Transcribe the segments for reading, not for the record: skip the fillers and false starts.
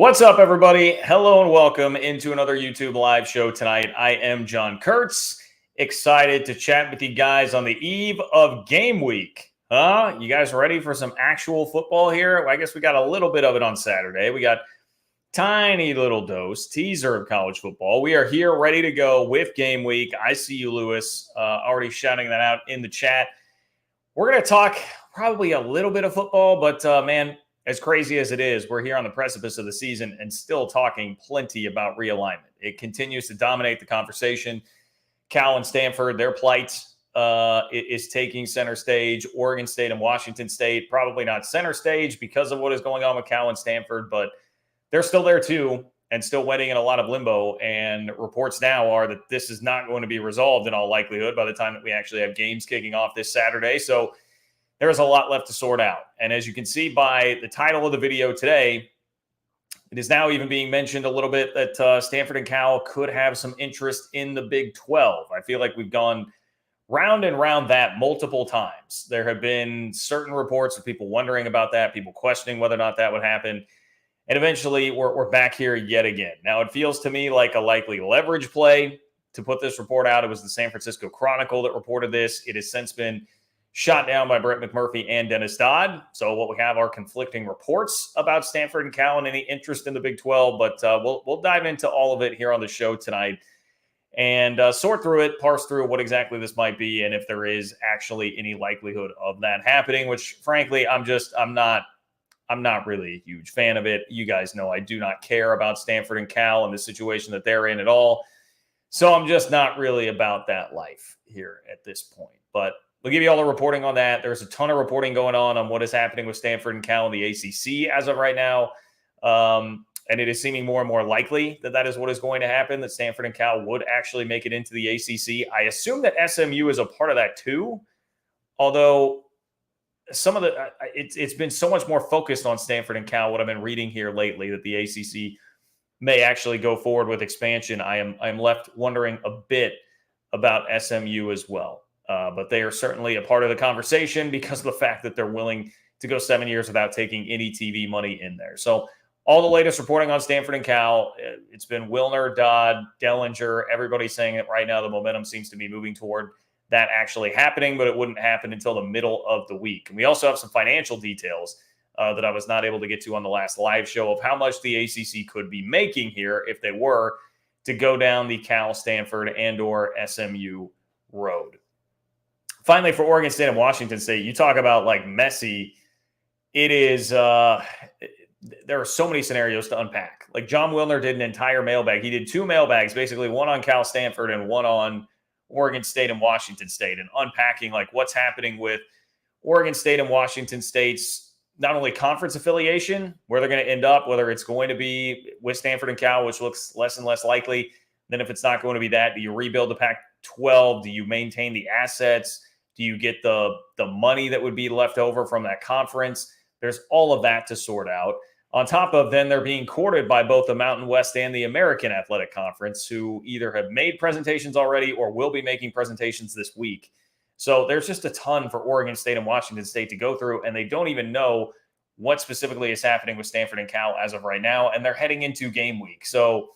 What's up, everybody? Hello and welcome into another YouTube live show tonight. I am John Kurtz, excited to chat with you guys on the eve of game week. You guys ready for some actual football here? I guess we got a little bit of it on Saturday. We got tiny little teaser of college football. We are here ready to go with game week. I see you, Lewis, already shouting that out in the chat. We're going to talk probably a little bit of football, but man, as crazy as it is, we're here on the precipice of the season and still talking plenty about realignment. It continues to dominate the conversation. Cal and Stanford, their plight is taking center stage. Oregon State and Washington State, probably not center stage because of what is going on with Cal and Stanford, but they're still there too and still waiting in a lot of limbo. And reports now are that this is not going to be resolved in all likelihood by the time that we actually have games kicking off this Saturday. So there's a lot left to sort out. And as you can see by the title of the video today, it is now even being mentioned a little bit that Stanford and Cal could have some interest in the Big 12. I feel like we've gone round and round that multiple times. There have been certain reports of people wondering about that, people questioning whether or not that would happen. And eventually we're back here yet again. Now, it feels to me like a likely leverage play to put this report out. It was the San Francisco Chronicle that reported this. It has since been shot down by Brett McMurphy and Dennis Dodd. So what we have are conflicting reports about Stanford and Cal and any interest in the Big 12. But we'll dive into all of it here on the show tonight and sort through it, parse through what exactly this might be, and if there is actually any likelihood of that happening. Which, frankly, I'm not really a huge fan of it. You guys know I do not care about Stanford and Cal and the situation that they're in at all. So I'm just not really about that life here at this point. But we'll give you all the reporting on that. There's a ton of reporting going on what is happening with Stanford and Cal in the ACC as of right now. And it is seeming more and more likely that is what is going to happen, that Stanford and Cal would actually make it into the ACC. I assume that SMU is a part of that too, although some of it's been so much more focused on Stanford and Cal, what I've been reading here lately, that the ACC may actually go forward with expansion. I am left wondering a bit about SMU as well. But they are certainly a part of the conversation because of the fact that they're willing to go 7 years without taking any TV money in there. So all the latest reporting on Stanford and Cal, it's been Wilner, Dodd, Dellinger, everybody saying that right now the momentum seems to be moving toward that actually happening, but it wouldn't happen until the middle of the week. And we also have some financial details that I was not able to get to on the last live show of how much the ACC could be making here if they were to go down the Cal, Stanford, and or SMU road. Finally, for Oregon State and Washington State, you talk about like messy. It is, there are so many scenarios to unpack. Like John Wilner did an entire mailbag. He did two mailbags, basically one on Cal Stanford and one on Oregon State and Washington State, and unpacking like what's happening with Oregon State and Washington State's not only conference affiliation, where they're going to end up, whether it's going to be with Stanford and Cal, which looks less and less likely. Then if it's not going to be that, do you rebuild the Pac-12? Do you maintain the assets? Do you get the money that would be left over from that conference? There's all of that to sort out. On top of then they're being courted by both the Mountain West and the American Athletic Conference, who either have made presentations already or will be making presentations this week. So there's just a ton for Oregon State and Washington State to go through, and they don't even know what specifically is happening with Stanford and Cal as of right now, and they're heading into game week. So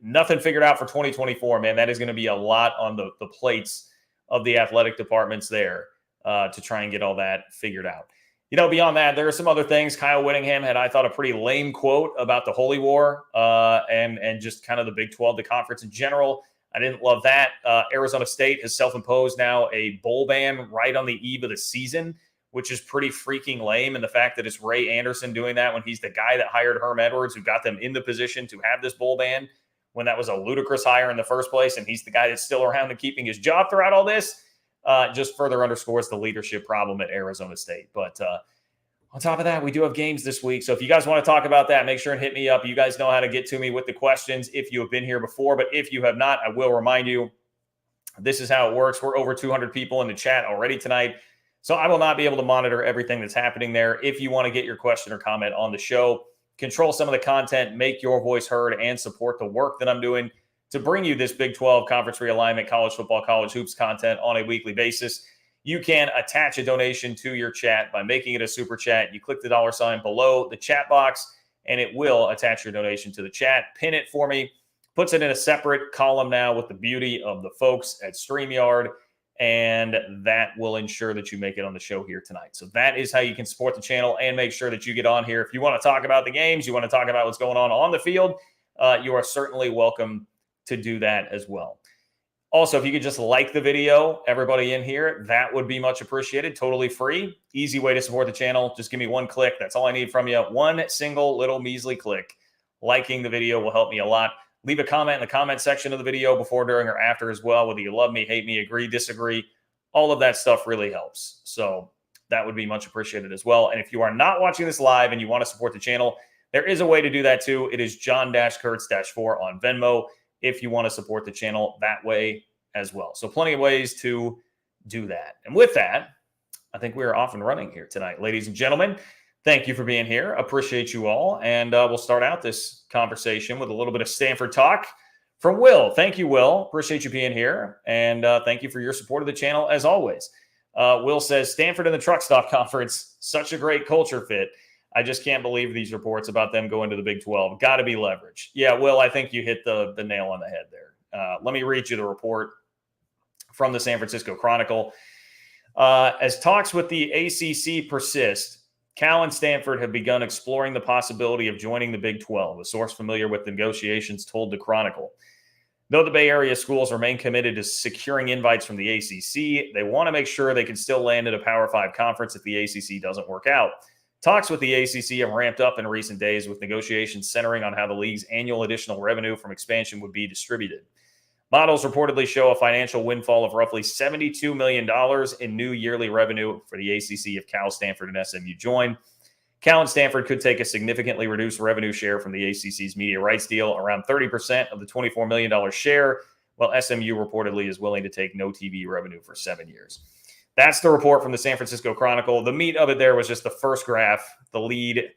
nothing figured out for 2024, man. That is going to be a lot on the plates of the athletic departments there to try and get all that figured out. You know, beyond that, there are some other things. Kyle Whittingham had, I thought, a pretty lame quote about the Holy War and just kind of the Big 12, the conference in general. I didn't love that. Arizona State has self-imposed now a bowl ban right on the eve of the season, which is pretty freaking lame. And the fact that it's Ray Anderson doing that when he's the guy that hired Herm Edwards, who got them in the position to have this bowl ban, when that was a ludicrous hire in the first place, and he's the guy that's still around and keeping his job throughout all this, just further underscores the leadership problem at Arizona State. But on top of that, we do have games this week. So if you guys want to talk about that, make sure and hit me up. You guys know how to get to me with the questions if you have been here before. But if you have not, I will remind you, this is how it works. We're over 200 people in the chat already tonight. So I will not be able to monitor everything that's happening there. If you want to get your question or comment on the show, control some of the content, make your voice heard, and support the work that I'm doing to bring you this Big 12 conference realignment, college football, college hoops content on a weekly basis. You can attach a donation to your chat by making it a super chat. You click the $ below the chat box, and it will attach your donation to the chat, pin it for me, puts it in a separate column now with the beauty of the folks at StreamYard, and that will ensure that you make it on the show here tonight. So that is how you can support the channel and make sure that you get on here. If you want to talk about the games, you want to talk about what's going on the field, you are certainly welcome to do that as well. Also, if you could just like the video, everybody in here, that would be much appreciated. Totally free. Easy way to support the channel. Just give me one click. That's all I need from you. One single little measly click. Liking the video will help me a lot. Leave a comment in the comment section of the video before, during, or after as well, whether you love me, hate me, agree, disagree. All of that stuff really helps. So that would be much appreciated as well. And if you are not watching this live and you want to support the channel, there is a way to do that too. It is John-Kurtz-4 on Venmo if you want to support the channel that way as well. So plenty of ways to do that. And with that, I think we are off and running here tonight. Ladies and gentlemen, thank you for being here. Appreciate you all. And we'll start out this conversation with a little bit of Stanford talk from Will. Thank you, Will. Appreciate you being here. And thank you for your support of the channel as always. Will says, Stanford and the Truck Stop Conference, such a great culture fit. I just can't believe these reports about them going to the Big 12. Got to be leverage. Yeah, Will, I think you hit the nail on the head there. Let me read you the report from the San Francisco Chronicle. As talks with the ACC persist, Cal and Stanford have begun exploring the possibility of joining the Big 12, a source familiar with the negotiations told the Chronicle. Though the Bay Area schools remain committed to securing invites from the ACC, they want to make sure they can still land at a Power 5 conference if the ACC doesn't work out. Talks with the ACC have ramped up in recent days, with negotiations centering on how the league's annual additional revenue from expansion would be distributed. Models reportedly show a financial windfall of roughly $72 million in new yearly revenue for the ACC if Cal, Stanford, and SMU join. Cal and Stanford could take a significantly reduced revenue share from the ACC's media rights deal, around 30% of the $24 million share, while SMU reportedly is willing to take no TV revenue for 7 years. That's the report from the San Francisco Chronicle. The meat of it there was just the first graph, the lead.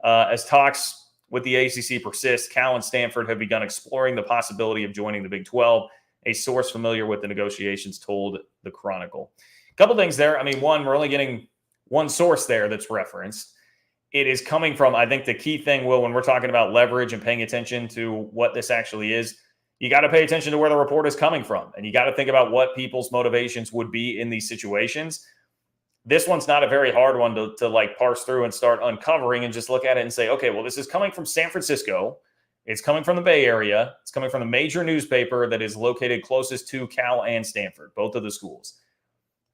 As talks with the ACC persist, Cal and Stanford have begun exploring the possibility of joining the Big 12. A source familiar with the negotiations told the Chronicle. A couple things there. I mean, one, we're only getting one source there that's referenced. It is coming from, I think the key thing, Will, when we're talking about leverage and paying attention to what this actually is, you got to pay attention to where the report is coming from. And you got to think about what people's motivations would be in these situations. This one's not a very hard one to like parse through and start uncovering and just look at it and say, okay, well, this is coming from San Francisco. It's coming from the Bay Area. It's coming from the major newspaper that is located closest to Cal and Stanford, both of the schools.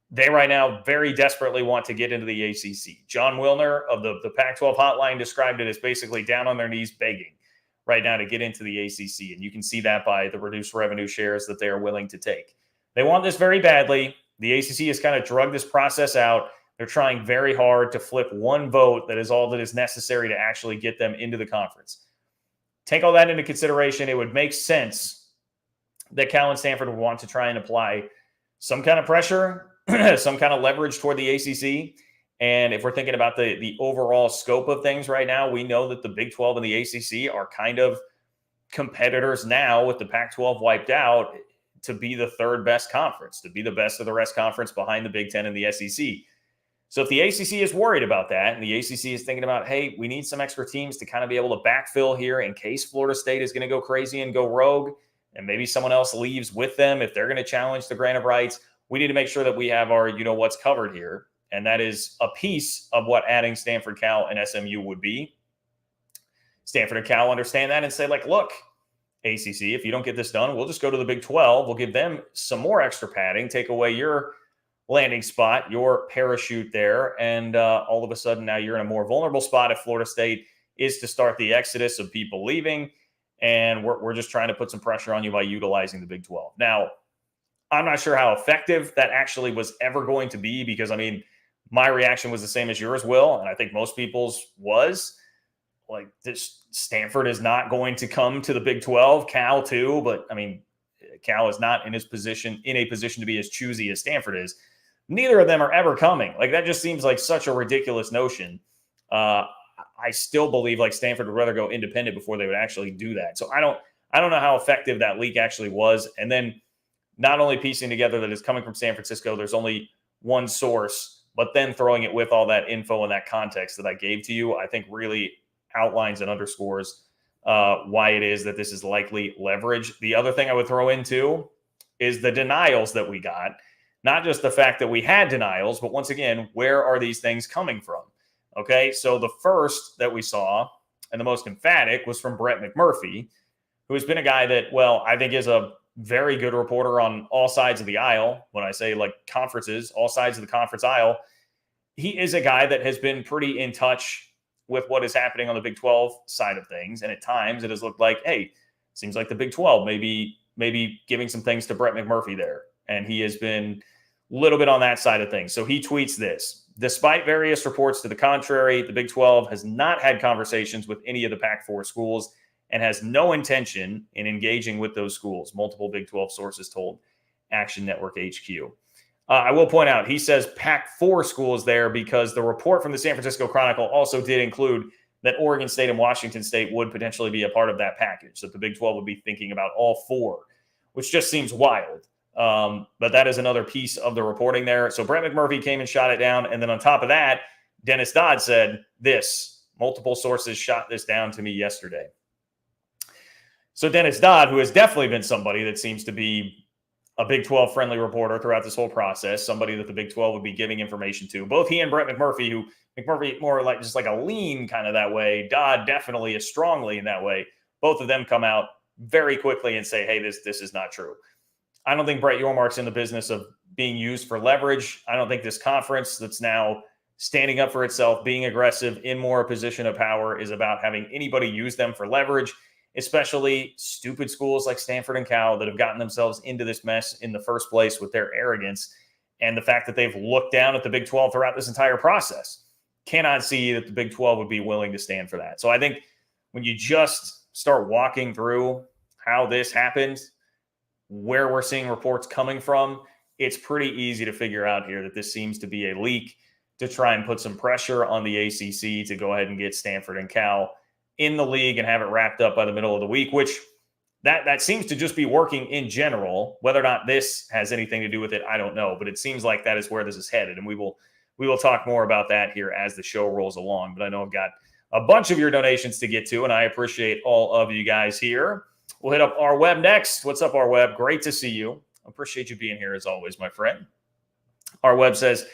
They right now very desperately want to get into the ACC. John Wilner of the Pac-12 hotline described it as basically down on their knees begging right now to get into the ACC. And you can see that by the reduced revenue shares that they are willing to take. They want this very badly. The ACC has kind of drugged this process out. They're trying very hard to flip one vote that is all that is necessary to actually get them into the conference. Take all that into consideration. It would make sense that Cal and Stanford would want to try and apply some kind of pressure, some kind of leverage toward the ACC. And if we're thinking about the overall scope of things right now, we know that the Big 12 and the ACC are kind of competitors now with the Pac-12 wiped out to be the third best conference, to be the best of the rest conference behind the Big 10 and the SEC. So if the ACC is worried about that and the ACC is thinking about, hey, we need some extra teams to kind of be able to backfill here in case Florida State is going to go crazy and go rogue, and maybe someone else leaves with them if they're going to challenge the grant of rights, we need to make sure that we have our what's covered here. And that is a piece of what adding Stanford, Cal, and SMU would be. Stanford and Cal understand that and say, like, look, ACC, if you don't get this done, we'll just go to the Big 12. We'll give them some more extra padding, take away your landing spot, your parachute there. And all of a sudden now you're in a more vulnerable spot if Florida State is to start the exodus of people leaving. And we're just trying to put some pressure on you by utilizing the Big 12. Now, I'm not sure how effective that actually was ever going to be because, I mean, my reaction was the same as yours, Will, and I think most people's was. Like, this Stanford is not going to come to the Big 12, Cal too, but I mean, Cal is not in a position to be as choosy as Stanford is. Neither of them are ever coming. Like, that just seems like such a ridiculous notion. I still believe like Stanford would rather go independent before they would actually do that. So I don't know how effective that leak actually was. And then not only piecing together that it's coming from San Francisco, there's only one source, but then throwing it with all that info and that context that I gave to you, I think really outlines and underscores why it is that this is likely leverage. The other thing I would throw into is the denials that we got. Not just the fact that we had denials, but once again, where are these things coming from? Okay, so the first that we saw and the most emphatic was from Brett McMurphy, who has been a guy that, well, I think is a very good reporter on all sides of the aisle. When I say like conferences, all sides of the conference aisle, he is a guy that has been pretty in touch with what is happening on the Big 12 side of things. And at times it has looked like, hey, seems like the Big 12 maybe giving some things to Brett McMurphy there. And he has been a little bit on that side of things. So he tweets this: despite various reports to the contrary, the Big 12 has not had conversations with any of the Pac-4 schools and has no intention in engaging with those schools, multiple Big 12 sources told Action Network HQ. I will point out, he says Pac-4 schools there because the report from the San Francisco Chronicle also did include that Oregon State and Washington State would potentially be a part of that package, that the Big 12 would be thinking about all four, which just seems wild. But that is another piece of the reporting there. So Brett McMurphy came and shot it down. And then on top of that, Dennis Dodd said this: multiple sources shot this down to me yesterday. So Dennis Dodd, who has definitely been somebody that seems to be a Big 12 friendly reporter throughout this whole process, somebody that the Big 12 would be giving information to. Both he and Brett McMurphy, who McMurphy more like just like a lean kind of that way, Dodd definitely is strongly in that way. Both of them come out very quickly and say, hey, this is not true. I don't think Brett Yormark's in the business of being used for leverage. I don't think this conference that's now standing up for itself, being aggressive in more a position of power, is about having anybody use them for leverage, especially stupid schools like Stanford and Cal that have gotten themselves into this mess in the first place with their arrogance and the fact that they've looked down at the Big 12 throughout this entire process. Cannot see that the Big 12 would be willing to stand for that. So I think when you just start walking through how this happened, where we're seeing reports coming from, it's pretty easy to figure out here that this seems to be a leak to try and put some pressure on the ACC to go ahead and get Stanford and Cal in the league and have it wrapped up by the middle of the week, which that seems to just be working in general. Whether or not this has anything to do with it, I don't know, but it seems like that is where this is headed. And we will talk more about that here as the show rolls along. But I know I've got a bunch of your donations to get to, and I appreciate all of you guys here. We'll hit up our web next. What's up, our web? Great to see you. Appreciate you being here as always, my friend. Our web says,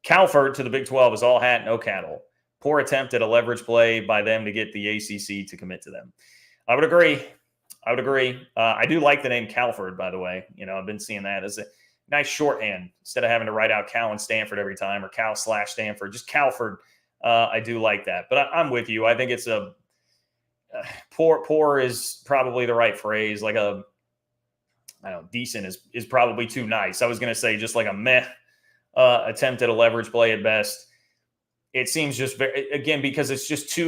Calford to the Big 12 is all hat, no cattle. Poor attempt at a leverage play by them to get the ACC to commit to them. I would agree. I do like the name Calford, by the way. You know, I've been seeing that as a nice shorthand instead of having to write out Cal and Stanford every time, or Cal/Stanford. Just Calford. I do like that. But I'm with you. I think it's a poor is probably the right phrase. Like I don't know, decent is probably too nice. I was going to say just like a meh attempt at a leverage play at best. It seems just again, because it's just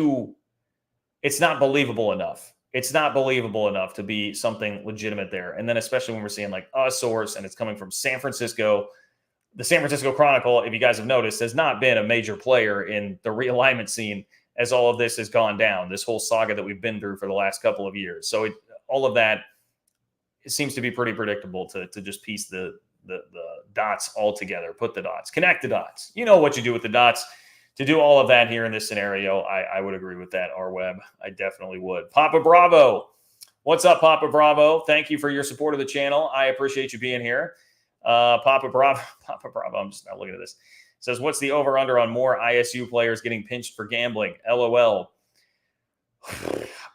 it's not believable enough. It's not believable enough to be something legitimate there. And then especially when we're seeing like a source and it's coming from San Francisco, the San Francisco Chronicle, if you guys have noticed, has not been a major player in the realignment scene as all of this has gone down, this whole saga that we've been through for the last couple of years. So all of that, it seems to be pretty predictable to just piece the dots all together, put the dots, connect the dots. You know what you do with the dots. To do all of that here in this scenario, I would agree with that, R-Web. I definitely would. Papa Bravo. What's up, Papa Bravo? Thank you for your support of the channel. I appreciate you being here. Papa Bravo, I'm just not looking at this. Says, what's the over-under on more ISU players getting pinched for gambling? LOL.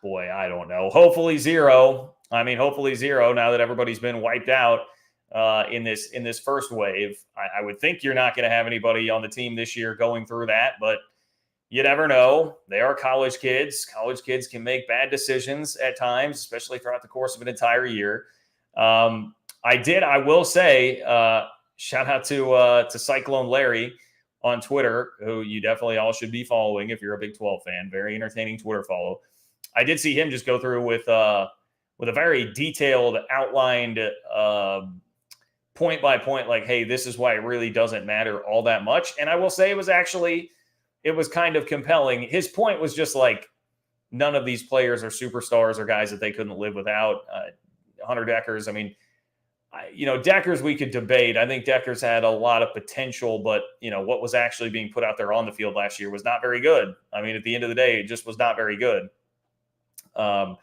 Boy, I don't know. Hopefully zero. Hopefully zero now that everybody's been wiped out in this first wave. I would think you're not going to have anybody on the team this year going through that, but you never know. They are college kids. College kids can make bad decisions at times, especially throughout the course of an entire year. I will say, shout out to Cyclone Larry on Twitter, who you definitely all should be following if you're a Big 12 fan. Very entertaining Twitter follow. I did see him just go through with a very detailed, outlined point by point, like, hey, this is why it really doesn't matter all that much. And I will say it was kind of compelling. His point was just like, none of these players are superstars or guys that they couldn't live without. Hunter Deckers, Deckers we could debate. I think Deckers had a lot of potential, but what was actually being put out there on the field last year was not very good. I mean, at the end of the day, it just was not very good. Jaleel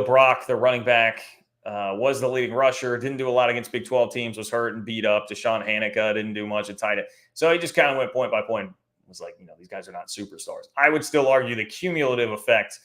Brock, the running back, was the leading rusher. Didn't do a lot against Big 12 teams. Was hurt and beat up. Deshaun Hanukkah didn't do much at tight end. So he just kind of went point by point. Was like, these guys are not superstars. I would still argue the cumulative effect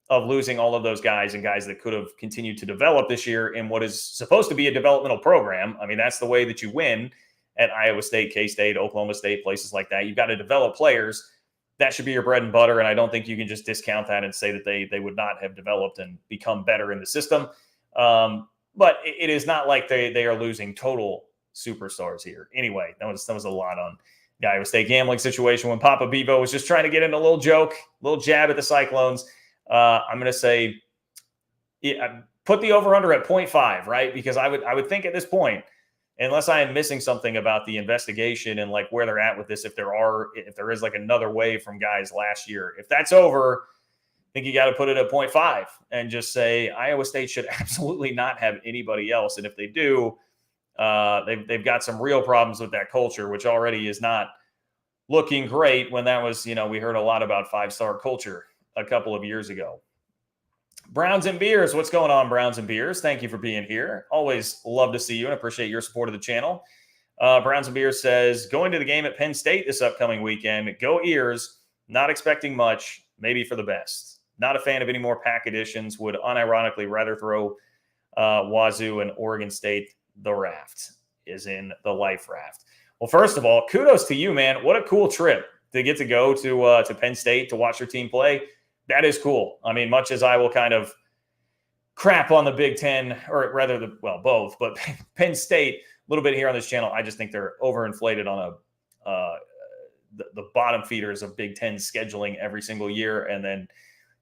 of losing all of those guys and guys that could have continued to develop this year in what is supposed to be a developmental program. I mean, that's the way that you win at Iowa State, K-State, Oklahoma State, places like that. You've got to develop players. That should be your bread and butter, and I don't think you can just discount that and say that they would not have developed and become better in the system. But it is not like they are losing total superstars here. Anyway, that was a lot on the Iowa State gambling situation when Papa Bevo was just trying to get in a little joke, a little jab at the Cyclones. I'm going to say put the over-under at 0.5, right? Because I would think at this point, unless I am missing something about the investigation and like where they're at with this, if there is like another wave from guys last year, if that's over, I think you got to put it at 0.5 and just say Iowa State should absolutely not have anybody else. And if they do, they've got some real problems with that culture, which already is not looking great. When that was, we heard a lot about 5-star culture a couple of years ago. Browns and Beers, what's going on, Browns and Beers? Thank you for being here. Always love to see you and appreciate your support of the channel. Browns and Beers says, going to the game at Penn State this upcoming weekend. Go Ears. Not expecting much, maybe for the best. Not a fan of any more pack additions. Would unironically rather throw Wazoo and Oregon State the raft, is in the life raft. Well, first of all, kudos to you, man. What a cool trip to get to go to Penn State to watch your team play. That is cool. I mean, much as I will kind of crap on the Big Ten, or rather, both, but Penn State, a little bit here on this channel, I just think they're overinflated on the bottom feeders of Big Ten scheduling every single year, and then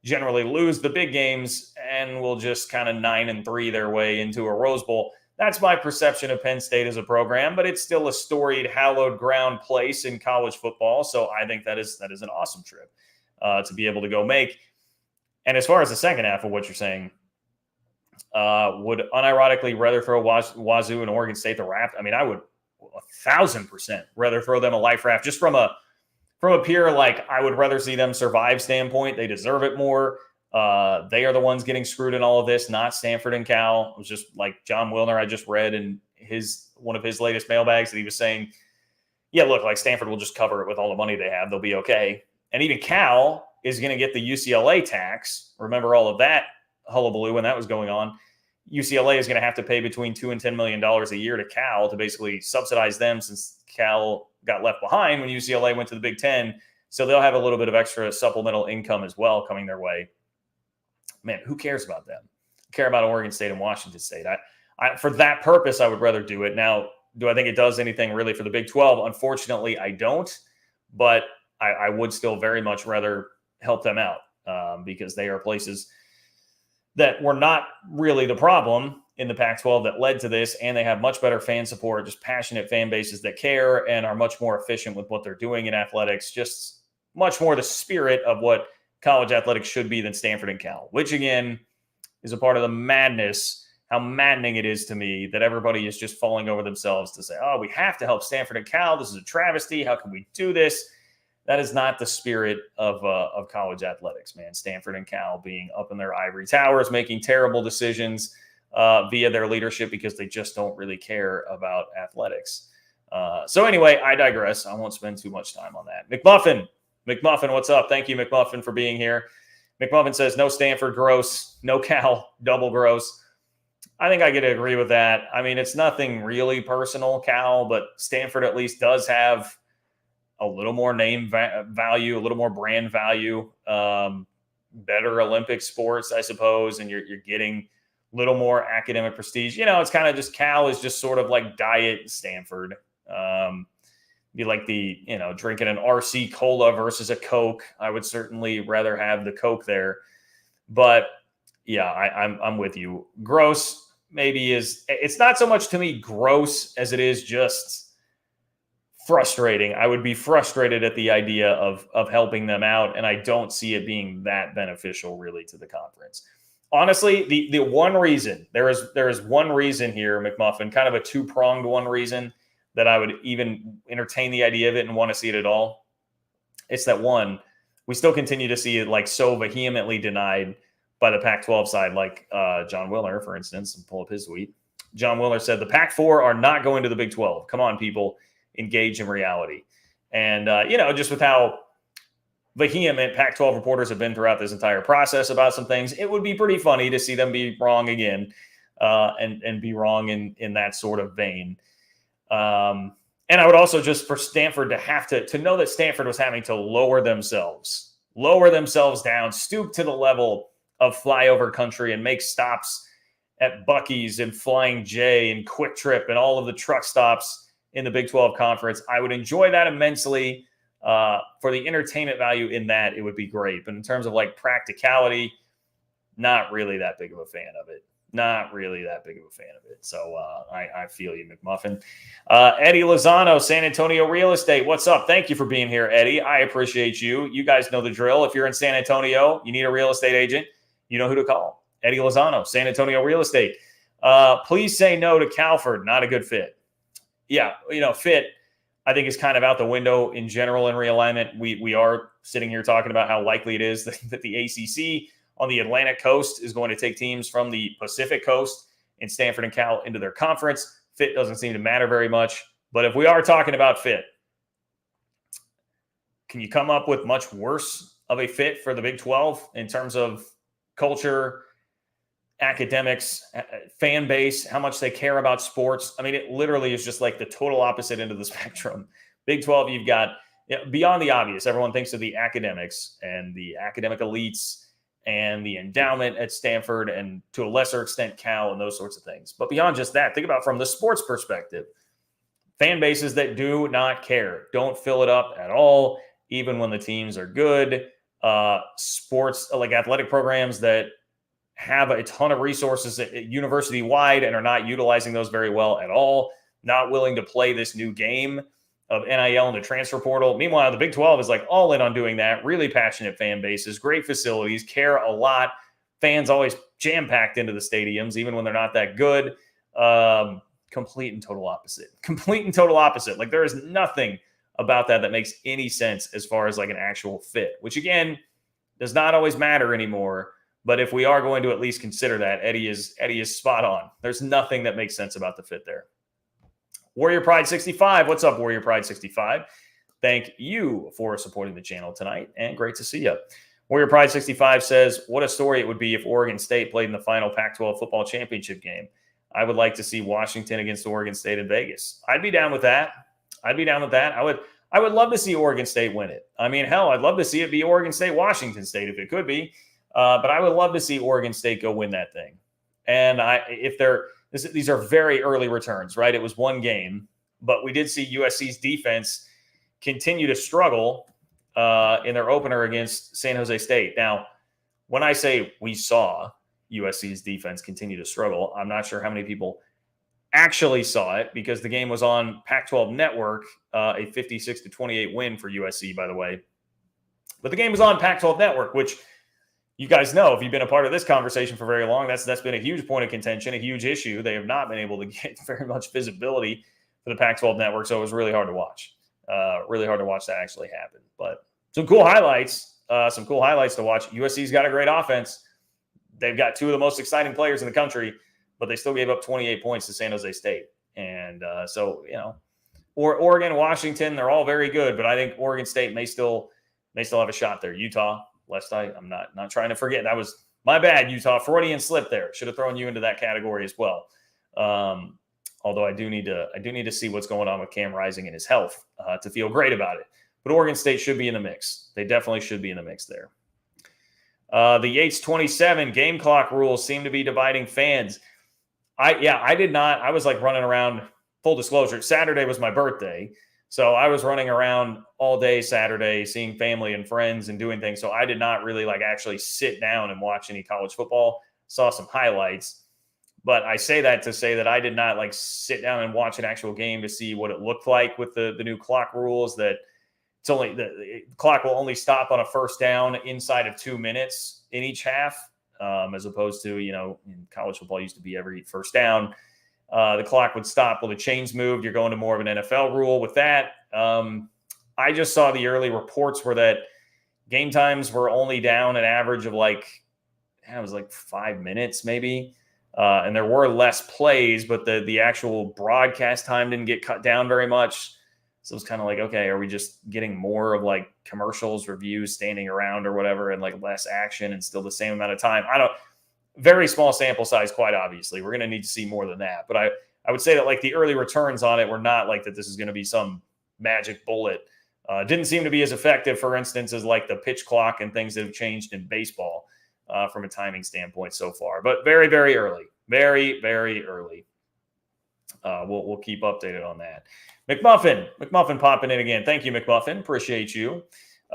generally lose the big games and will just kind of 9-3 their way into a Rose Bowl. That's my perception of Penn State as a program, but it's still a storied, hallowed ground place in college football. So I think that is an awesome trip to be able to go make. And as far as the second half of what you're saying, would unironically rather throw Wazoo and Oregon State the raft? I mean, I would 1,000% rather throw them a life raft, just from a pure, like, I would rather see them survive standpoint. They deserve it more. They are the ones getting screwed in all of this, not Stanford and Cal. It was just like John Wilner, I just read in one of his latest mailbags that he was saying, yeah, look, like Stanford will just cover it with all the money they have. They'll be okay. And even Cal is going to get the UCLA tax. Remember all of that hullabaloo when that was going on. UCLA is going to have to pay between $2 and $10 million a year to Cal to basically subsidize them, since Cal got left behind when UCLA went to the Big Ten. So they'll have a little bit of extra supplemental income as well coming their way. Man, who cares about them? I care about Oregon State and Washington State. I for that purpose, I would rather do it. Now, do I think it does anything really for the Big 12? Unfortunately, I don't. But I would still very much rather help them out because they are places that were not really the problem in the Pac-12 that led to this, and they have much better fan support, just passionate fan bases that care and are much more efficient with what they're doing in athletics, just much more the spirit of what college athletics should be than Stanford and Cal, which again is a part of the madness, how maddening it is to me that everybody is just falling over themselves to say, oh, we have to help Stanford and Cal. This is a travesty. How can we do this? That is not the spirit of college athletics, man. Stanford and Cal being up in their ivory towers, making terrible decisions via their leadership because they just don't really care about athletics. So anyway, I digress. I won't spend too much time on that. McMuffin, what's up? Thank you, McMuffin, for being here. McMuffin says, no Stanford, gross. No Cal, double gross. I think I get to agree with that. I mean, it's nothing really personal, Cal, but Stanford at least does have a little more name value, a little more brand value, better Olympic sports, I suppose, and you're getting a little more academic prestige. It's kind of just Cal is just sort of like diet Stanford. Be like drinking an RC Cola versus a Coke. I would certainly rather have the Coke there. But yeah, I'm with you. Gross maybe it's not so much to me gross as it is just frustrating. I would be frustrated at the idea of helping them out, and I don't see it being that beneficial really to the conference. Honestly, the one reason there is one reason here, McMuffin, kind of a two-pronged one reason that I would even entertain the idea of it and want to see it at all. It's that one, we still continue to see it like so vehemently denied by the Pac-12 side, like John Willer, for instance, and pull up his tweet. John Willer said the Pac-4 are not going to the Big 12. Come on, people, engage in reality. And just with how vehement Pac-12 reporters have been throughout this entire process about some things, it would be pretty funny to see them be wrong again, and be wrong in that sort of vein. And I would also just for Stanford to have to know that Stanford was having to lower themselves down, stoop to the level of flyover country and make stops at Buc-ee's and Flying J and Quick Trip and all of the truck stops in the Big 12 conference. I would enjoy that immensely. For the entertainment value in that, it would be great. But in terms of like practicality, not really that big of a fan of it. So I feel you, McMuffin. Eddie Lozano, San Antonio Real Estate. What's up? Thank you for being here, Eddie. I appreciate you. You guys know the drill. If you're in San Antonio, you need a real estate agent, you know who to call. Eddie Lozano, San Antonio Real Estate. Please say no to Calford. Not a good fit. Yeah, fit, I think, is kind of out the window in general in realignment. We are sitting here talking about how likely it is that the ACC on the Atlantic coast is going to take teams from the Pacific coast and Stanford and Cal into their conference. Fit doesn't seem to matter very much. But if we are talking about fit, can you come up with much worse of a fit for the Big 12 in terms of culture, academics, fan base, how much they care about sports? I mean, it literally is just like the total opposite end of the spectrum. Big 12, you've got, beyond the obvious, everyone thinks of the academics and the academic elites and the endowment at Stanford and to a lesser extent Cal and those sorts of things. But beyond just that, think about from the sports perspective, fan bases that do not care, don't fill it up at all, even when the teams are good. Sports, like athletic programs that have a ton of resources university-wide and are not utilizing those very well at all, not willing to play this new game of NIL and the transfer portal. Meanwhile, the Big 12 is like all in on doing that. Really passionate fan bases, great facilities, care a lot. Fans always jam-packed into the stadiums, even when they're not that good. Complete and total opposite. Like there is nothing about that makes any sense as far as like an actual fit, which again, does not always matter anymore. But if we are going to at least consider that, Eddie is spot on. There's nothing that makes sense about the fit there. Warrior Pride 65. What's up, Warrior Pride 65? Thank you for supporting the channel tonight, and great to see you. Warrior Pride 65 says, what a story it would be if Oregon State played in the final Pac-12 football championship game. I would like to see Washington against Oregon State in Vegas. I'd be down with that. I would love to see Oregon State win it. I mean, hell, I'd love to see it be Oregon State, Washington State if it could be. But I would love to see Oregon State go win that thing. And these are very early returns, right? It was one game, but we did see USC's defense continue to struggle in their opener against San Jose State. Now, when I say we saw USC's defense continue to struggle, I'm not sure how many people actually saw it because the game was on Pac-12 Network, a 56-28 win for USC, by the way. But the game was on Pac-12 Network, which you guys know, if you've been a part of this conversation for very long, that's been a huge point of contention, a huge issue. They have not been able to get very much visibility for the Pac-12 Network, so it was really hard to watch. That actually happen. But some cool highlights to watch. USC's got a great offense. They've got two of the most exciting players in the country, but they still gave up 28 points to San Jose State. And or Oregon, Washington, they're all very good, but I think Oregon State may still have a shot there. Utah, lest I'm not trying to forget. That was my bad, Utah. Freudian slip there. Should have thrown you into that category as well. Although I do need to see what's going on with Cam Rising and his health to feel great about it. But Oregon State should be in the mix. They definitely should be in the mix there. The Yates 27 game clock rules seem to be dividing fans. I did not. I was like running around. Full disclosure, Saturday was my birthday. So I was running around all day Saturday, seeing family and friends and doing things. So I did not really like actually sit down and watch any college football. Saw some highlights. But I say that to say that I did not like sit down and watch an actual game to see what it looked like with the new clock rules, that the clock will only stop on a first down inside of 2 minutes in each half. as opposed to, in college football used to be every first down. The clock would stop. Well, the chains moved. You're going to more of an NFL rule with that. I just saw the early reports were that game times were only down an average of it was 5 minutes maybe. And there were less plays, but the actual broadcast time didn't get cut down very much. So it's kind of okay, are we just getting more of commercials, reviews, standing around or whatever, and less action and still the same amount of time? Very small sample size, quite obviously. We're going to need to see more than that. But I would say that the early returns on it were not that this is going to be some magic bullet. Didn't seem to be as effective, for instance, as the pitch clock and things that have changed in baseball from a timing standpoint so far. But very, very early. Very, very early. We'll keep updated on that. McMuffin popping in again. Thank you, McMuffin. Appreciate you.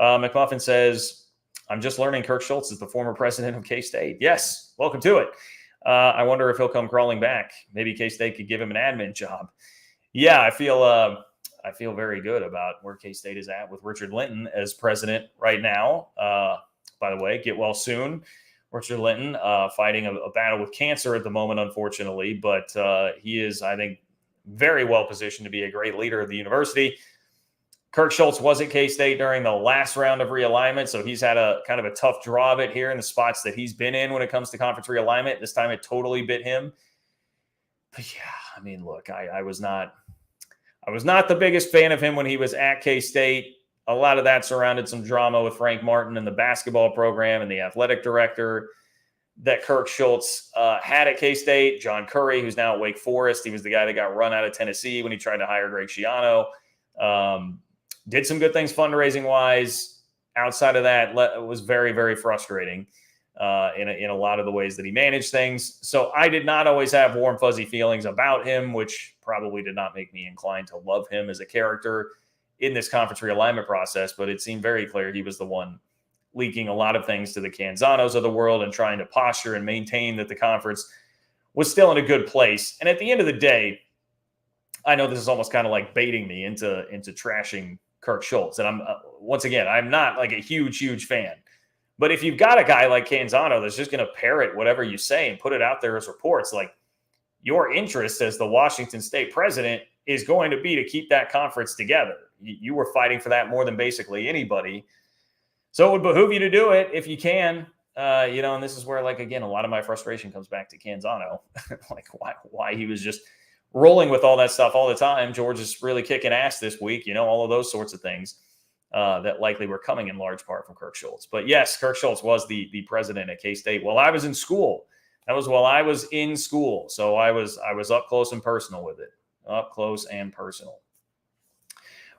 McMuffin says, I'm just learning Kirk Schultz is the former president of K-State. Yes, welcome to it. I wonder if he'll come crawling back. Maybe K-State could give him an admin job. Yeah, I feel very good about where K-State is at with Richard Linton as president right now. By the way, get well soon. Richard Linton fighting a battle with cancer at the moment, unfortunately, but he is, I think, very well positioned to be a great leader of the university. Kirk Schultz was at K-State during the last round of realignment, so he's had a kind of a tough draw of it here in the spots that he's been in when it comes to conference realignment. This time it totally bit him. But yeah, look, I was not the biggest fan of him when he was at K-State. A lot of that surrounded some drama with Frank Martin and the basketball program and the athletic director that Kirk Schultz had at K-State. John Curry, who's now at Wake Forest. He was the guy that got run out of Tennessee when he tried to hire Greg Schiano. Did some good things fundraising-wise. Outside of that, it was very, very frustrating in a lot of the ways that he managed things. So I did not always have warm, fuzzy feelings about him, which probably did not make me inclined to love him as a character in this conference realignment process. But it seemed very clear he was the one leaking a lot of things to the Canzanos of the world and trying to posture and maintain that the conference was still in a good place. And at the end of the day, I know this is almost kind of like baiting me into trashing Kirk Schultz. And I'm not a huge fan. But if you've got a guy like Canzano that's just going to parrot whatever you say and put it out there as reports, your interest as the Washington State president is going to be to keep that conference together. You were fighting for that more than basically anybody. So it would behoove you to do it if you can, and this is where, again, a lot of my frustration comes back to Canzano, why he was just rolling with all that stuff all the time. George is really kicking ass this week, all of those sorts of things that likely were coming in large part from Kirk Schultz. But yes, Kirk Schultz was the president at K-State while I was in school. That was while I was in school. So I was up close and personal with it. Up close and personal.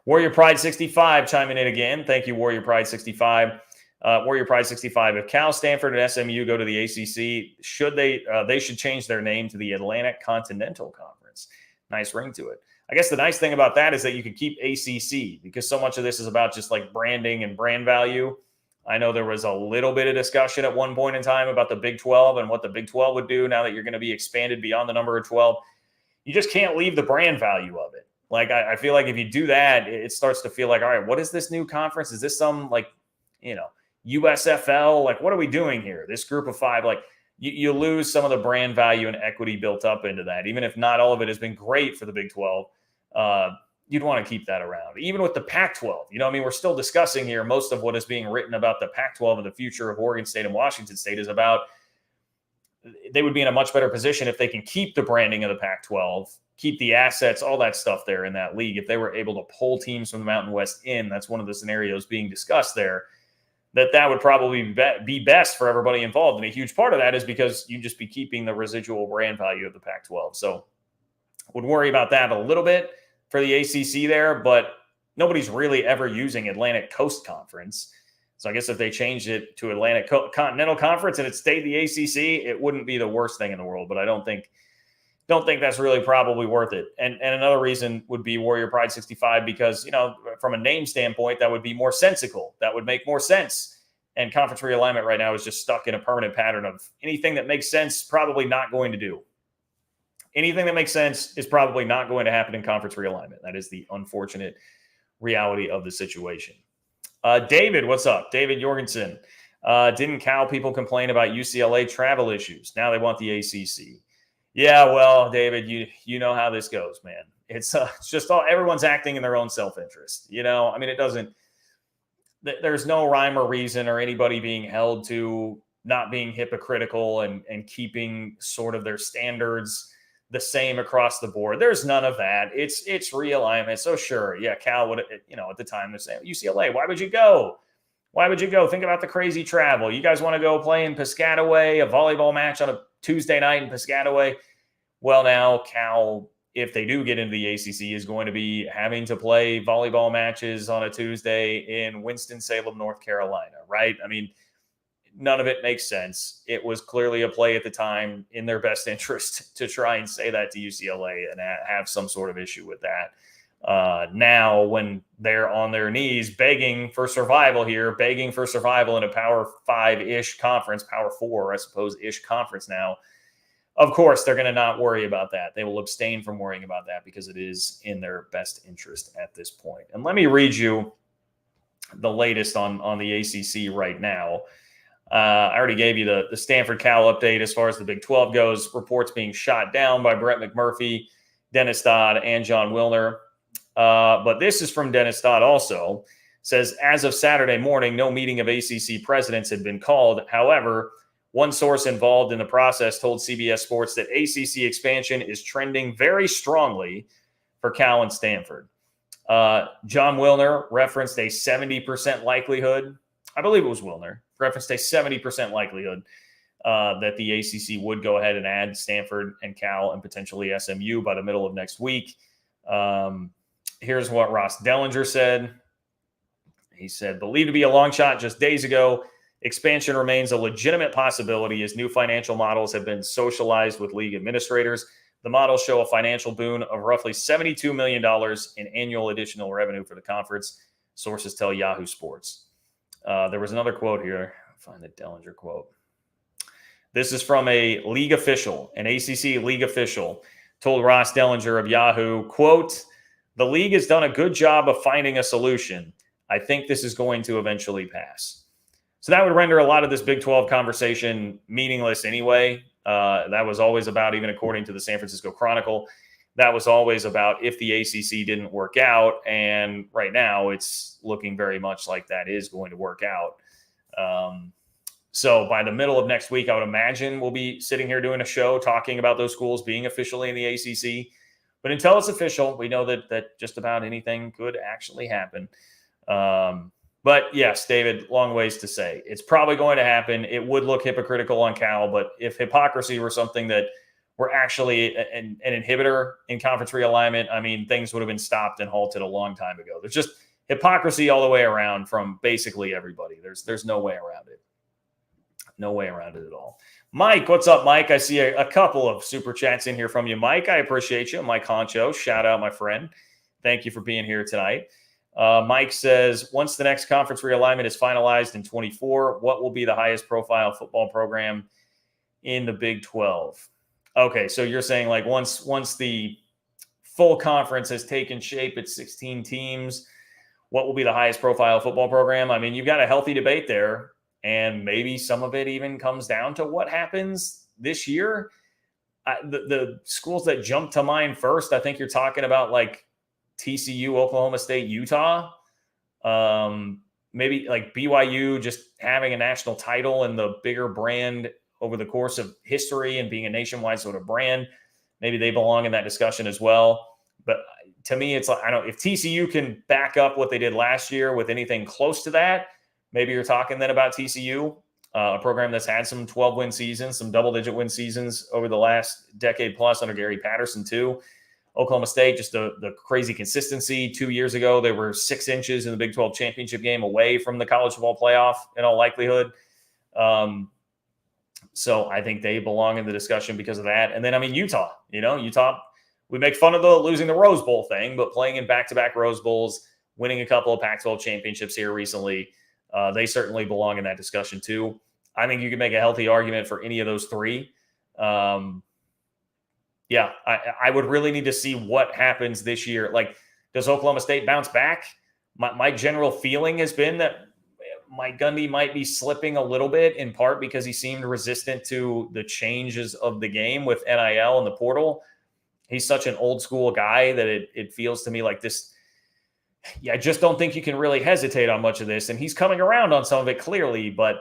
Warrior Pride 65 chiming in again. Thank you, Warrior Pride 65. Warrior Pride 65. If Cal, Stanford, and SMU go to the ACC, they should change their name to the Atlantic Continental Conference. Nice ring to it. I guess the nice thing about that is that you could keep ACC because so much of this is about just branding and brand value. I know there was a little bit of discussion at one point in time about the Big 12 and what the Big 12 would do now that you're going to be expanded beyond the number of 12. You just can't leave the brand value of it. I feel like if you do that, it starts to feel all right, what is this new conference? Is this some USFL? What are we doing here? This group of five, you lose some of the brand value and equity built up into that. Even if not all of it has been great for the Big 12, you'd want to keep that around. Even with the Pac-12, we're still discussing here. Most of what is being written about the Pac-12 and the future of Oregon State and Washington State is about they would be in a much better position if they can keep the branding of the Pac-12, keep the assets, all that stuff there in that league. If they were able to pull teams from the Mountain West in, that's one of the scenarios being discussed there, that would probably be best for everybody involved. And a huge part of that is because you'd just be keeping the residual brand value of the Pac-12. So would worry about that a little bit for the ACC there, but nobody's really ever using Atlantic Coast Conference. So I guess if they changed it to Atlantic Continental Conference and it stayed the ACC, it wouldn't be the worst thing in the world. But I don't think that's really probably worth it. And another reason would be Warrior Pride 65 because, from a name standpoint, that would be more sensical. That would make more sense. And conference realignment right now is just stuck in a permanent pattern of anything that makes sense, probably not going to do. Anything that makes sense is probably not going to happen in conference realignment. That is the unfortunate reality of the situation. David, what's up? David Jorgensen. Didn't Cal people complain about UCLA travel issues? Now they want the ACC. Yeah, well, David, you know how this goes, man. It's just everyone's acting in their own self-interest. I mean, it doesn't. There's no rhyme or reason or anybody being held to not being hypocritical and keeping sort of their standards the same across the board. There's none of that. It's realignment. So sure, yeah, Cal would, at the time they're saying UCLA, why would you go? Why would you go? Think about the crazy travel. You guys want to go play in Piscataway, a volleyball match on a Tuesday night in Piscataway? Well, now Cal, if they do get into the ACC, is going to be having to play volleyball matches on a Tuesday in Winston-Salem, North Carolina, right? I mean, none of it makes sense. It was clearly a play at the time in their best interest to try and say that to UCLA and have some sort of issue with that. Now, when they're on their knees begging for survival in a Power 5-ish conference, Power 4, I suppose, ish conference now, of course, they're going to not worry about that. They will abstain from worrying about that because it is in their best interest at this point. And let me read you the latest on the ACC right now. I already gave you the Stanford Cal update as far as the Big 12 goes. Reports being shot down by Brett McMurphy, Dennis Dodd, and John Wilner. But this is from Dennis Dodd also. Says, as of Saturday morning, no meeting of ACC presidents had been called. However, one source involved in the process told CBS Sports that ACC expansion is trending very strongly for Cal and Stanford. John Wilner referenced a 70% likelihood. I believe it was Wilner. Referenced a 70% likelihood that the ACC would go ahead and add Stanford and Cal and potentially SMU by the middle of next week. Here's what Ross Dellinger said. He said, believed to be a long shot just days ago, expansion remains a legitimate possibility as new financial models have been socialized with league administrators. The models show a financial boon of roughly $72 million in annual additional revenue for the conference, sources tell Yahoo Sports. There was another quote here. I'll find the Dellinger quote. This is from a league official, an ACC league official, told Ross Dellinger of Yahoo, quote, the league has done a good job of finding a solution. I think this is going to eventually pass. So that would render a lot of this Big 12 conversation meaningless anyway. That was always about, even according to the San Francisco Chronicle, that was always about if the ACC didn't work out. And right now it's looking very much like that is going to work out. So by the middle of next week, I would imagine we'll be sitting here doing a show talking about those schools being officially in the ACC. But until it's official, we know that just about anything could actually happen. But yes, David, long ways to say. It's probably going to happen. It would look hypocritical on Cal, but if hypocrisy were something that were actually an inhibitor in conference realignment, I mean, things would have been stopped and halted a long time ago. There's just hypocrisy all the way around from basically everybody. There's no way around it. No way around it at all. Mike, what's up, Mike? I see a couple of super chats in here from you, Mike. I appreciate you. Mike Honcho, shout out, my friend. Thank you for being here tonight. Mike says, once the next conference realignment is finalized in 24, what will be the highest profile football program in the Big 12? Okay, so you're saying like once the full conference has taken shape at 16 teams, what will be the highest profile football program? I mean, you've got a healthy debate there, and maybe some of it even comes down to what happens this year. The schools that jump to mind first, I think you're talking about like TCU, Oklahoma State, Utah, maybe like BYU just having a national title and the bigger brand over the course of history and being a nationwide sort of brand. Maybe they belong in that discussion as well. But to me, it's like, I don't know, if TCU can back up what they did last year with anything close to that, maybe you're talking then about TCU, a program that's had some 12-win seasons, some double-digit win seasons over the last decade plus under Gary Patterson too. Oklahoma State, just the crazy consistency. 2 years ago, they were 6 inches in the Big 12 championship game away from the college football playoff in all likelihood. So I think they belong in the discussion because of that. And then, I mean, Utah, we make fun of the losing the Rose Bowl thing, but playing in back-to-back Rose Bowls, winning a couple of Pac-12 championships here recently, they certainly belong in that discussion too. I think you can make a healthy argument for any of those three. I would really need to see what happens this year. Like, does Oklahoma State bounce back? My general feeling has been that Mike Gundy might be slipping a little bit, in part because he seemed resistant to the changes of the game with NIL and the portal. He's such an old school guy that it feels to me like this. Yeah, I just don't think you can really hesitate on much of this. And he's coming around on some of it clearly, but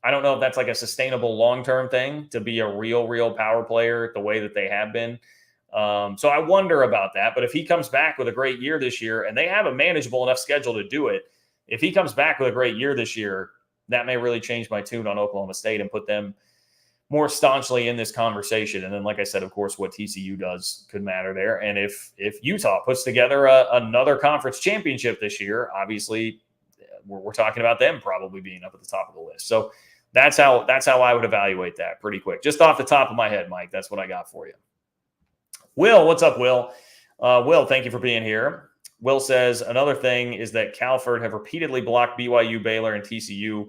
I don't know if that's like a sustainable long-term thing to be a real power player the way that they have been. So I wonder about that. But if he comes back with a great year this year, and they have a manageable enough schedule to do it, if he comes back with a great year this year, that may really change my tune on Oklahoma State and put them more staunchly in this conversation. And then, like I said, of course, what TCU does could matter there. And if Utah puts together another conference championship this year, obviously we're talking about them probably being up at the top of the list. So that's how I would evaluate that pretty quick. Just off the top of my head, Mike, that's what I got for you. Will, what's up, Will? Will, thank you for being here. Will says, another thing is that Calford have repeatedly blocked BYU, Baylor, and TCU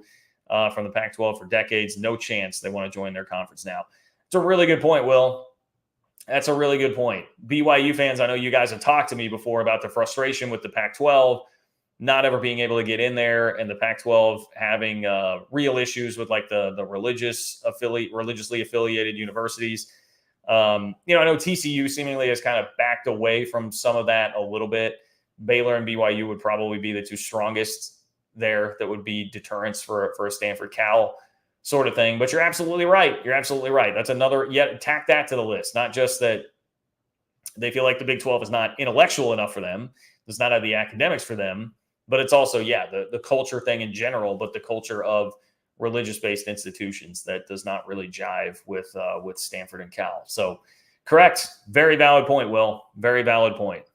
from the Pac-12 for decades. No chance they want to join their conference now. It's a really good point, Will. That's a really good point. BYU fans, I know you guys have talked to me before about the frustration with the Pac-12 not ever being able to get in there, and the Pac-12 having real issues with like the religiously affiliated universities. I know TCU seemingly has kind of backed away from some of that a little bit. Baylor and BYU would probably be the two strongest there that would be deterrents for a Stanford Cal sort of thing. But you're absolutely right. That's another, tack that to the list. Not just that they feel like the Big 12 is not intellectual enough for them, does not have the academics for them, but it's also, the culture thing in general, but the culture of religious-based institutions that does not really jive with Stanford and Cal. So correct. Very valid point, Will. Very valid point.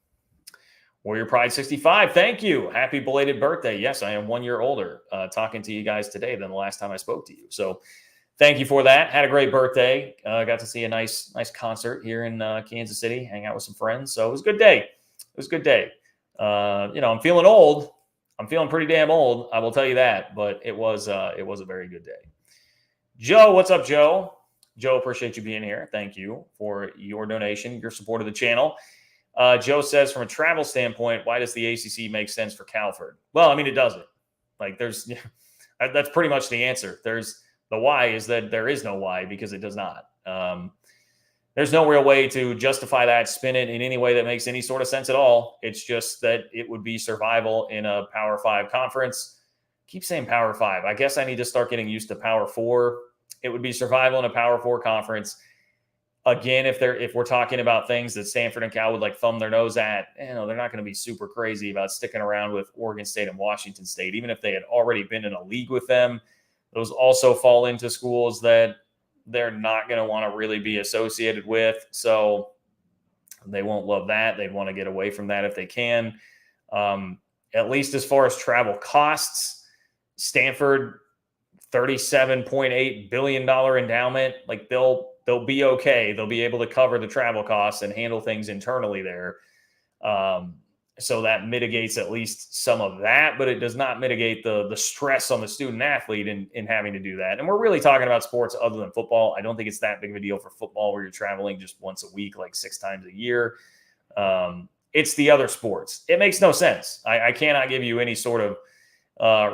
Warrior Pride 65, thank you. Happy belated birthday. Yes, I am 1 year older talking to you guys today than the last time I spoke to you. So thank you for that. Had a great birthday. Got to see a nice concert here in Kansas City, hang out with some friends. So it was a good day. I'm feeling old. I'm feeling pretty damn old. I will tell you that, but it was a very good day. Joe, what's up, Joe? Joe, appreciate you being here. Thank you for your donation, your support of the channel. Joe says, from a travel standpoint, why does the ACC make sense for Calford? Well, I mean, it doesn't. Like, that's pretty much the answer. There's the why is that there is no why, because it does not. There's no real way to justify that, spin it in any way that makes any sort of sense at all. It's just that it would be survival in a Power 5 conference. Keep saying Power 5. I guess I need to start getting used to Power 4. It would be survival in a Power 4 conference. Again, if we're talking about things that Stanford and Cal would like thumb their nose at, they're not going to be super crazy about sticking around with Oregon State and Washington State, even if they had already been in a league with them. Those also fall into schools that they're not going to want to really be associated with. So they won't love that. They'd want to get away from that if they can. At least as far as travel costs, Stanford, $37.8 billion endowment, like they'll be okay. They'll be able to cover the travel costs and handle things internally there. So that mitigates at least some of that, but it does not mitigate the stress on the student athlete in having to do that. And we're really talking about sports other than football. I don't think it's that big of a deal for football where you're traveling just once a week, like 6 times a year. It's the other sports. It makes no sense. I cannot give you any sort of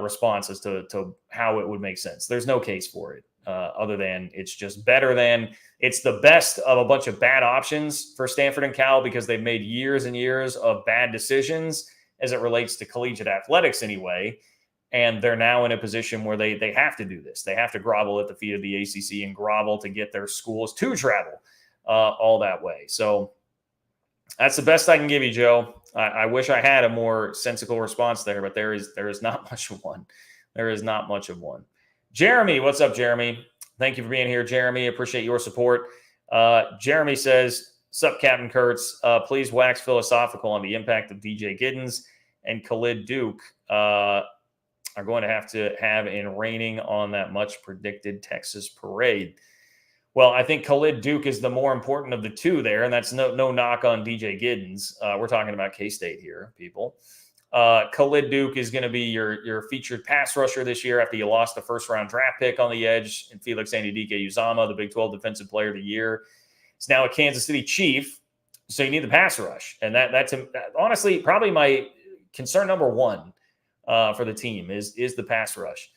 response as to how it would make sense. There's no case for it. Other than it's just better than it's the best of a bunch of bad options for Stanford and Cal, because they've made years and years of bad decisions as it relates to collegiate athletics anyway. And they're now in a position where they have to do this. They have to grovel at the feet of the ACC and grovel to get their schools to travel all that way. So that's the best I can give you, Joe. I wish I had a more sensical response there, but there is not much of one. There is not much of one. Jeremy, what's up, Jeremy? Thank you for being here, Jeremy. Appreciate your support. Jeremy says, sup, Captain Kurtz. Please wax philosophical on the impact of DJ Giddens and Khalid Duke are going to have in reigning on that much predicted Texas parade. Well, I think Khalid Duke is the more important of the two there, and that's no knock on DJ Giddens. We're talking about K-State here, people. Khalid Duke is going to be your featured pass rusher this year after you lost the first-round draft pick on the edge in Felix Anudike-Uzomah, the Big 12 Defensive Player of the Year. He's now a Kansas City Chief, so you need the pass rush. And that's honestly probably my concern number one for the team is the pass rush.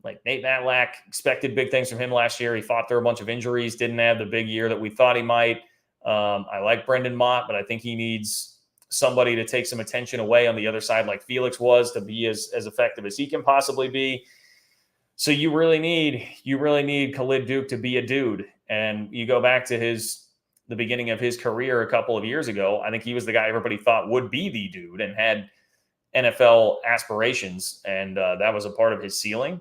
Like Nate Matlack, expected big things from him last year. He fought through a bunch of injuries, didn't have the big year that we thought he might. I like Brendan Mott, but I think he needs somebody to take some attention away on the other side like Felix was to be as effective as he can possibly be. So you really need Khalid Duke to be a dude. And you go back to the beginning of his career a couple of years ago. I think he was the guy everybody thought would be the dude and had NFL aspirations. And that was a part of his ceiling.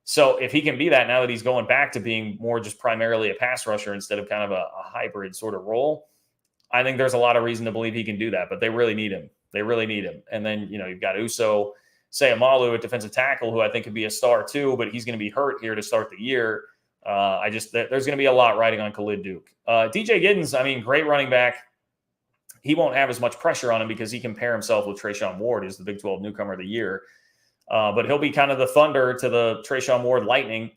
So if he can be that now that he's going back to being more just primarily a pass rusher instead of kind of a hybrid sort of role, I think there's a lot of reason to believe he can do that, but they really need him. They really need him. And then, you've got Uso Sayamalu at defensive tackle, who I think could be a star too, but he's going to be hurt here to start the year. There's going to be a lot riding on Khalid Duke. DJ Giddens, great running back. He won't have as much pressure on him because he can pair himself with Trayshawn Ward, who's the Big 12 newcomer of the year. But he'll be kind of the thunder to the Trayshawn Ward lightning.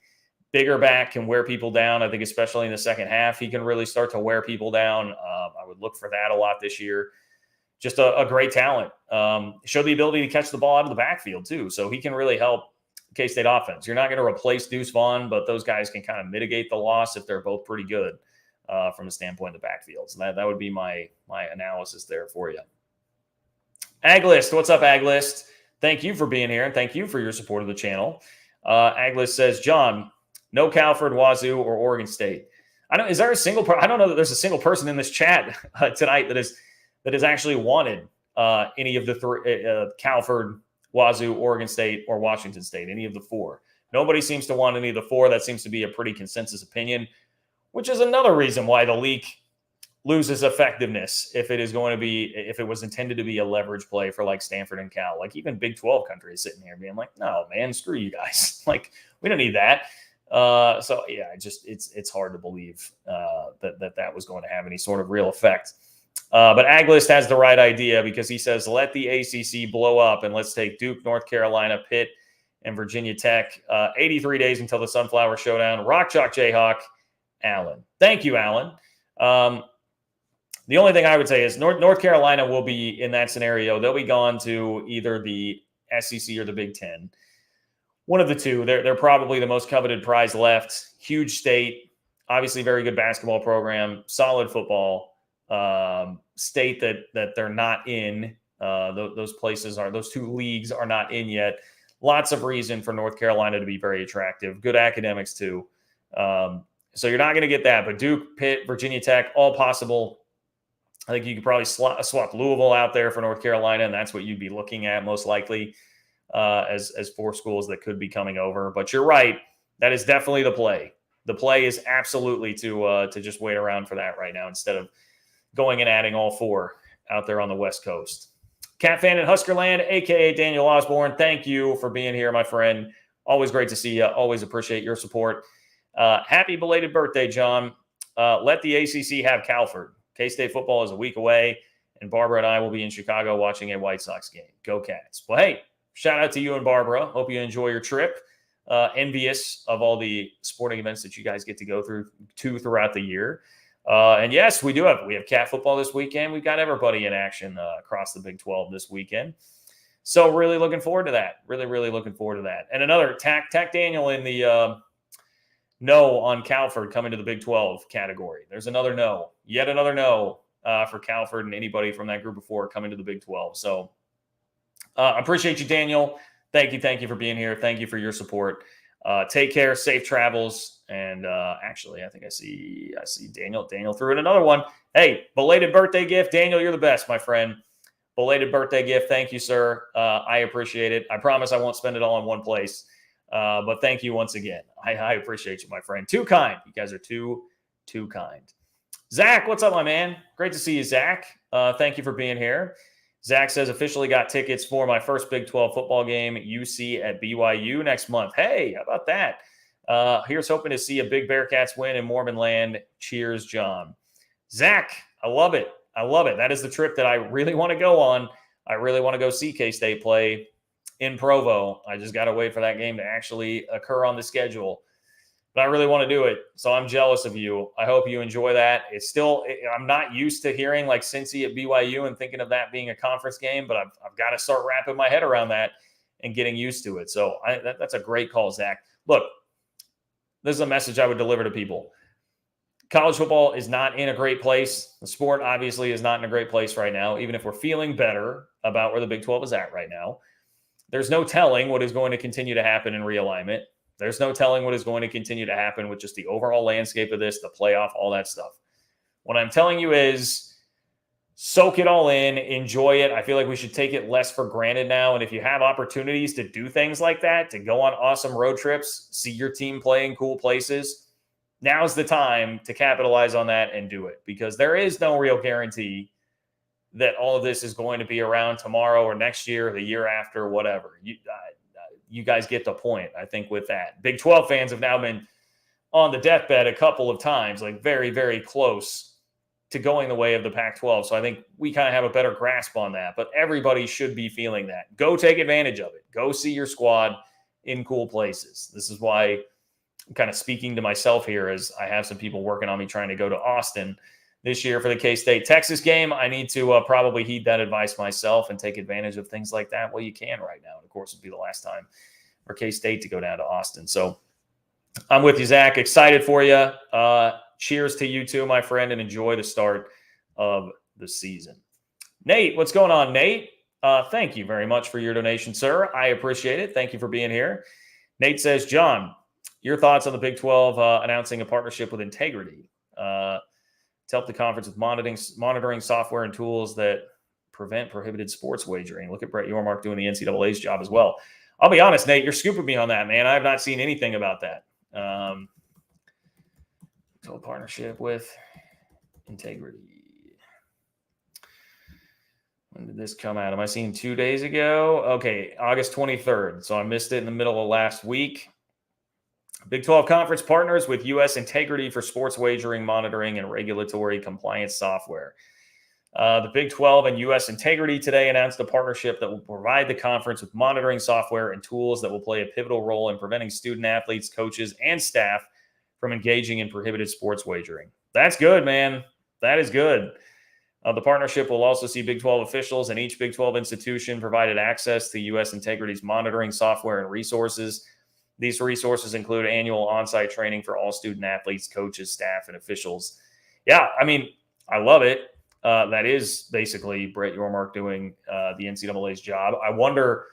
Bigger back, can wear people down. I think especially in the second half, he can really start to wear people down. I would look for that a lot this year. Just a great talent. Showed the ability to catch the ball out of the backfield too. So he can really help K-State offense. You're not going to replace Deuce Vaughn, but those guys can kind of mitigate the loss if they're both pretty good from the standpoint of the backfield. So that would be my analysis there for you. Aglist, what's up, Aglist? Thank you for being here, and thank you for your support of the channel. Aglist says, John, no Calford, Wazoo, or Oregon State. I don't know that there's a single person in this chat tonight that has actually wanted any of the three, Calford, Wazoo, Oregon State, or Washington State, any of the four. Nobody seems to want any of the four. That seems to be a pretty consensus opinion, which is another reason why the leak loses effectiveness if it was intended to be a leverage play for like Stanford and Cal. Like even Big 12 country is sitting here being like, no, man, screw you guys. Like we don't need that. So yeah, it's hard to believe that was going to have any sort of real effect. But Aglist has the right idea because he says, let the ACC blow up and let's take Duke, North Carolina, Pitt, and Virginia Tech. 83 days until the Sunflower Showdown. Rock Chalk Jayhawk, Allen. Thank you, Allen. The only thing I would say is North Carolina will be in that scenario. They'll be gone to either the SEC or the Big Ten. One of the two. They're probably the most coveted prize left. Huge state, obviously very good basketball program, solid football. State that they're not in. Those two leagues are not in yet. Lots of reason for North Carolina to be very attractive. Good academics too. So you're not going to get that. But Duke, Pitt, Virginia Tech, all possible. I think you could probably swap Louisville out there for North Carolina, and that's what you'd be looking at most likely as four schools that could be coming over. But you're right. That is definitely the play. The play is absolutely to just wait around for that right now instead of going and adding all four out there on the West Coast. Cat Fan in Huskerland, a.k.a. Daniel Osborne, thank you for being here, my friend. Always great to see you. Always appreciate your support. Happy belated birthday, John. Let the ACC have Calford. K-State football is a week away, and Barbara and I will be in Chicago watching a White Sox game. Go Cats. Well, hey, shout out to you and Barbara. Hope you enjoy your trip. Envious of all the sporting events that you guys get to go throughout the year. And yes, we have Cat football this weekend. We've got everybody in action across the Big 12 this weekend. So really looking forward to that. Really, really looking forward to that. And another Tack Daniel in the no on Calford coming to the Big 12 category. There's another no. Yet another no for Calford and anybody from that group of four coming to the Big 12. So appreciate you, Daniel. Thank you for being here. Thank you for your support. Take care, safe travels. And actually, I think I see Daniel. Daniel threw in another one. Hey, belated birthday gift. Daniel, you're the best, my friend. Belated birthday gift. Thank you, sir. I appreciate it. I promise I won't spend it all in one place. But thank you once again. I appreciate you, my friend. Too kind. You guys are too kind. Zach, what's up, my man? Great to see you, Zach. Thank you for being here. Zach says, officially got tickets for my first Big 12 football game, UC at BYU next month. Hey, how about that? Here's hoping to see a big Bearcats win in Mormon land. Cheers, John. Zach, I love it. That is the trip that I really want to go on. I really want to go see K-State play in Provo. I just got to wait for that game to actually occur on the schedule. But I really want to do it. So I'm jealous of you. I hope you enjoy that. I'm not used to hearing like Cincy at BYU and thinking of that being a conference game, but I've got to start wrapping my head around that and getting used to it. So that's a great call, Zach. look, this is a message I would deliver to people. College football is not in a great place. The sport obviously is not in a great place right now, even if we're feeling better about where the Big 12 is at right now. There's no telling what is going to continue to happen in realignment. There's no telling what is going to continue to happen with just the overall landscape of this, the playoff, all that stuff. What I'm telling you is soak it all in, enjoy it. I feel like we should take it less for granted now. And if you have opportunities to do things like that, to go on awesome road trips, see your team play in cool places, now's the time to capitalize on that and do it, because there is no real guarantee that all of this is going to be around tomorrow or next year or the year after, whatever. You guys get the point, I think, with that. Big 12 fans have now been on the deathbed a couple of times, like very, very close to going the way of the Pac-12. So I think we kind of have a better grasp on that. But everybody should be feeling that. Go take advantage of it. Go see your squad in cool places. This is why I'm kind of speaking to myself here, as I have some people working on me trying to go to Austin this year for the K-State Texas game. I need to probably heed that advice myself and take advantage of things like that. Well, you can right now. And of course, it'd be the last time for K-State to go down to Austin. So I'm with you, Zach. Excited for you. Cheers to you too, my friend, and enjoy the start of the season. Nate, what's going on, Nate? Thank you very much for your donation, sir. I appreciate it. Thank you for being here. Nate says, John, your thoughts on the Big 12 announcing a partnership with Integrity to help the conference with monitoring software and tools that prevent prohibited sports wagering. Look at Brett Yormark doing the NCAA's job as well. I'll be honest, Nate, you're scooping me on that, man. I have not seen anything about that. So partnership with Integrity. When did this come out? Am I seeing 2 days ago? Okay, August 23rd. So I missed it in the middle of last week. Big 12 Conference partners with U.S. Integrity for sports wagering, monitoring, and regulatory compliance software. The Big 12 and U.S. Integrity today announced a partnership that will provide the conference with monitoring software and tools that will play a pivotal role in preventing student athletes, coaches, and staff from engaging in prohibited sports wagering. That's good, man. That is good. The partnership will also see Big 12 officials and each Big 12 institution provided access to U.S. Integrity's monitoring software and resources. These resources include annual on-site training for all student athletes, coaches, staff, and officials. Yeah, I mean, I love it. That is basically Brett Yormark doing the NCAA's job. I wonder,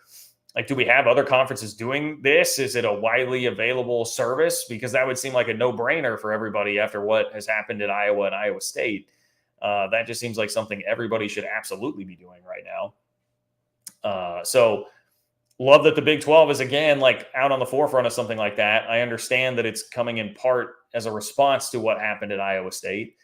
do we have other conferences doing this? Is it a widely available service? Because that would seem like a no-brainer for everybody after what has happened at Iowa and Iowa State. That just seems like something everybody should absolutely be doing right now. So love that the Big 12 is, again, out on the forefront of something like that. I understand that it's coming in part as a response to what happened at Iowa State,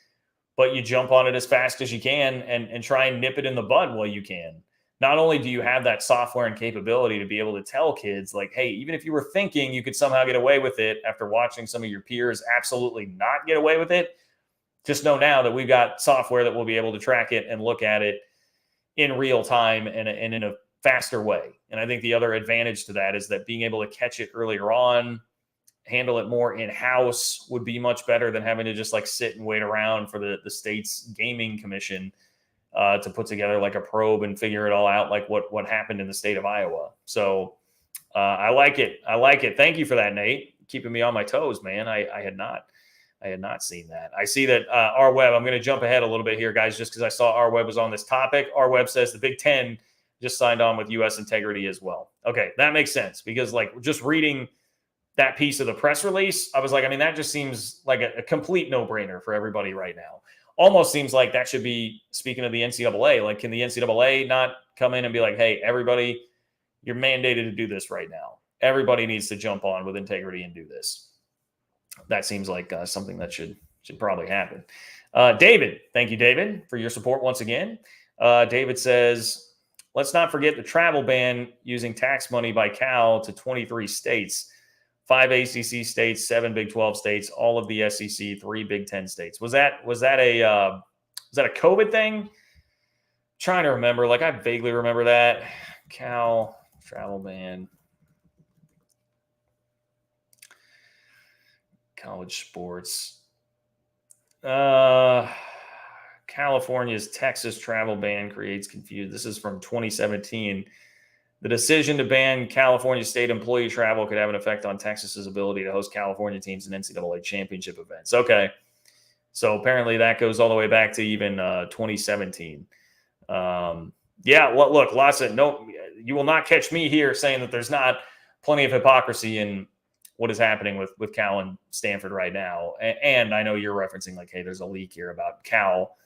but you jump on it as fast as you can and try and nip it in the bud while you can. Not only do you have that software and capability to be able to tell kids, hey, even if you were thinking you could somehow get away with it after watching some of your peers absolutely not get away with it, just know now that we've got software that will be able to track it and look at it in real time and in a faster way. And I think the other advantage to that is that being able to catch it earlier on, handle it more in-house would be much better than having to just sit and wait around for the state's gaming commission to put together a probe and figure it all out, what happened in the state of Iowa. So I like it. I like it. Thank you for that, Nate. Keeping me on my toes, man. I had not seen that. I see that our web, I'm going to jump ahead a little bit here, guys, just because I saw our web was on this topic. Our web says the Big 10 just signed on with U.S. Integrity as well. Okay, that makes sense, because just reading that piece of the press release, I was that just seems like a complete no-brainer for everybody right now. Almost seems like that should be, speaking of the NCAA, can the NCAA not come in and be like, hey, everybody, you're mandated to do this right now. Everybody needs to jump on with Integrity and do this. That seems like something that should probably happen. David, thank you, David, for your support once again. David says, let's not forget the travel ban using tax money by Cal to 23 states, 5 ACC states, 7 Big 12 states, all of the SEC, 3 Big 10 states. Was that a COVID thing? Trying to remember. I vaguely remember that. Cal travel ban. College sports. California's Texas travel ban creates confusion. This is from 2017. The decision to ban California state employee travel could have an effect on Texas's ability to host California teams in NCAA championship events. Okay. So apparently that goes all the way back to even 2017. Yeah, well, look, you will not catch me here saying that there's not plenty of hypocrisy in what is happening with Cal and Stanford right now. And I know you're referencing like, hey, there's a leak here about Cal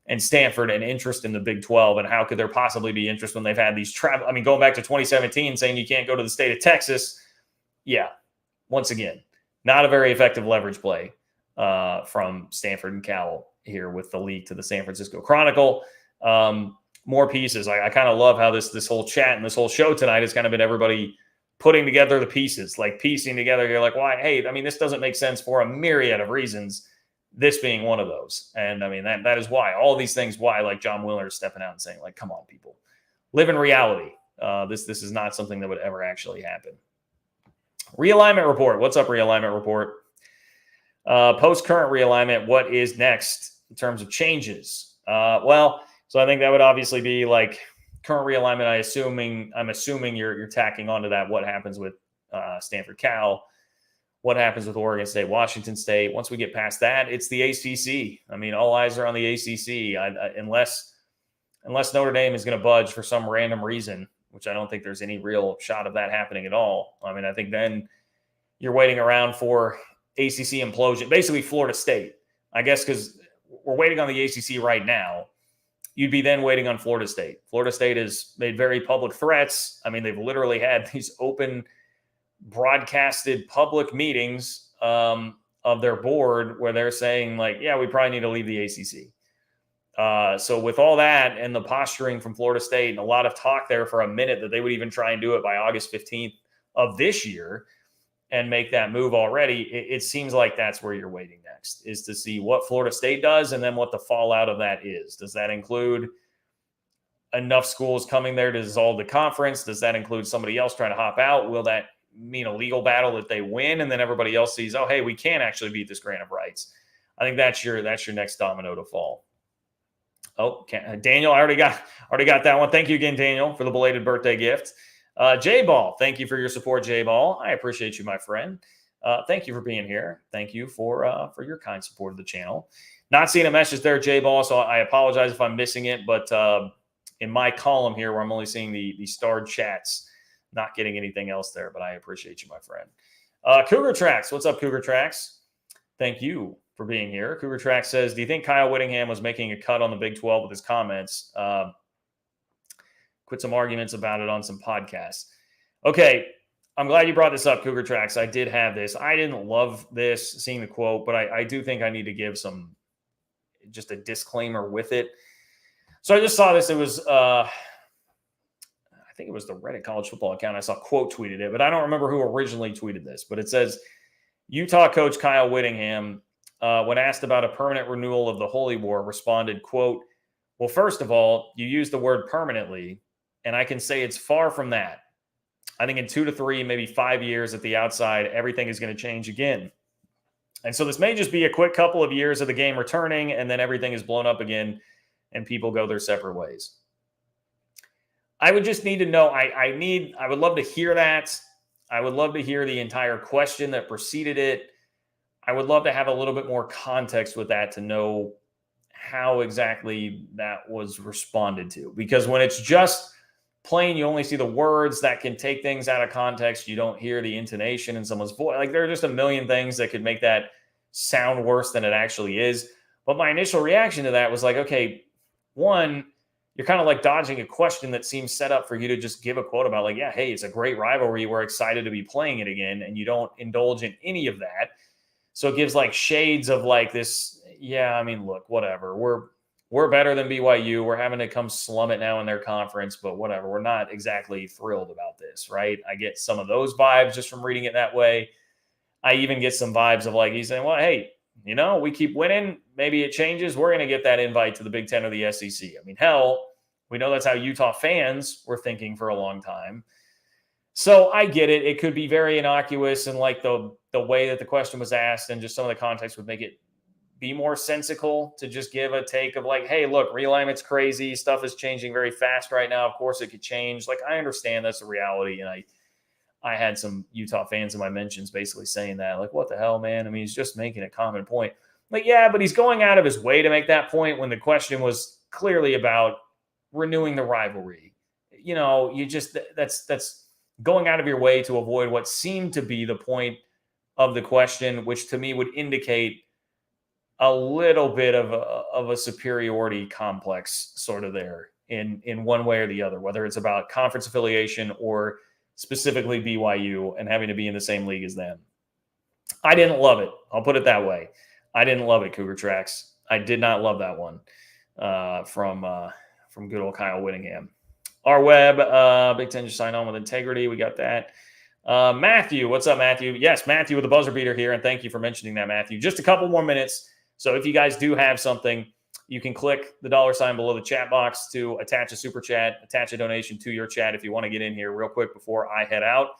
and Stanford and interest in the Big 12. And how could there possibly be interest when they've had these travel? I mean, going back to 2017, saying you can't go to the state of Texas. Yeah, once again, not a very effective leverage play from Stanford and Cal here with the leak to the San Francisco Chronicle. More pieces. I kind of love how this whole chat and this whole show tonight has kind of been everybody putting together the pieces, like piecing together. You're like, why? Hey, I mean, this doesn't make sense for a myriad of reasons, this being one of those. And I mean, that is why all these things, why like John Wheeler is stepping out and saying like, come on, people, live in reality. This is not something that would ever actually happen. Realignment report. What's up, realignment report? Post-current realignment, what is next in terms of changes? So I think that would obviously be like current realignment. I'm assuming you're tacking onto that. What happens with Stanford Cal? What happens with Oregon State, Washington State? Once we get past that, it's the ACC. I mean, all eyes are on the ACC. Unless Notre Dame is going to budge for some random reason, which I don't think there's any real shot of that happening at all. I mean, I think then you're waiting around for ACC implosion, basically Florida State, I guess, because we're waiting on the ACC right now. You'd be then waiting on Florida State. Florida State has made very public threats. I mean, they've literally had these open, broadcasted public meetings of their board where they're saying like, yeah, we probably need to leave the ACC. So with all that and the posturing from Florida State and a lot of talk there for a minute that they would even try and do it by August 15th of this year and make that move already, it seems like that's where you're waiting next, is to see what Florida State does and then what the fallout of that is. Does that include enough schools coming there to dissolve the conference? Does that include somebody else trying to hop out? Will that mean a legal battle that they win and then everybody else sees, oh, hey, we can actually beat this grant of rights? I think that's your next domino to fall. Oh, Daniel, I already got that one. Thank you again, Daniel, for the belated birthday gift. J-Ball, thank you for your support, J-Ball. I appreciate you, my friend. Thank you for being here. Thank you for your kind support of the channel. Not seeing a message there, J-Ball, so I apologize if I'm missing it. But in my column here, where I'm only seeing the starred chats, not getting anything else there. But I appreciate you, my friend. Cougar Tracks, what's up, Cougar Tracks? Thank you for being here. Cougar Tracks says, do you think Kyle Whittingham was making a cut on the Big 12 with his comments? Quit some arguments about it on some podcasts. Okay, I'm glad you brought this up, Cougar Tracks. I did have this. I didn't love this, seeing the quote, but I do think I need to give just a disclaimer with it. So I just saw this. It was, I think it was the Reddit college football account. I saw quote tweeted it, but I don't remember who originally tweeted this. But it says, Utah coach Kyle Whittingham, when asked about a permanent renewal of the Holy War, responded, quote, well, first of all, you use the word permanently, and I can say it's far from that. I think in 2 to 3, maybe 5 years at the outside, everything is going to change again. And so this may just be a quick couple of years of the game returning, and then everything is blown up again, and people go their separate ways. I would just need to know. I would love to hear that. I would love to hear the entire question that preceded it. I would love to have a little bit more context with that to know how exactly that was responded to. Because when it's just plain, you only see the words that can take things out of context. You don't hear the intonation in someone's voice. Like, there are just a million things that could make that sound worse than it actually is. But my initial reaction to that was like, okay, one, you're kind of like dodging a question that seems set up for you to just give a quote about like, yeah, hey, it's a great rivalry. We're excited to be playing it again. And you don't indulge in any of that. So it gives like shades of like this. Yeah, I mean, look, whatever. We're better than BYU. We're having to come slum it now in their conference, but whatever. We're not exactly thrilled about this, right? I get some of those vibes just from reading it that way. I even get some vibes of like he's saying, well, hey, you know, we keep winning. Maybe it changes. We're going to get that invite to the Big Ten or the SEC. I mean, hell, we know that's how Utah fans were thinking for a long time. So I get it. It could be very innocuous, and like the way that the question was asked and just some of the context would make it be more sensical to just give a take of like, hey, look, realignment's crazy. Stuff is changing very fast right now. Of course, it could change. Like, I understand that's a reality. And I had some Utah fans in my mentions basically saying that, like, what the hell, man? I mean, he's just making a common point. Like, yeah, but he's going out of his way to make that point when the question was clearly about renewing the rivalry. You know, you just, that's going out of your way to avoid what seemed to be the point of the question, which to me would indicate a little bit of a superiority complex sort of there in one way or the other, whether it's about conference affiliation or specifically BYU and having to be in the same league as them. I didn't love it. I'll put it that way. I didn't love it, Cougar Tracks. I did not love that one from good old Kyle Whittingham. Our web, Big Ten just signed on with integrity. We got that. Matthew, what's up, Matthew? Yes, Matthew with the buzzer beater here, and thank you for mentioning that, Matthew. Just a couple more minutes. So if you guys do have something, you can click the $ below the chat box to attach a super chat, attach a donation to your chat if you want to get in here real quick before I head out.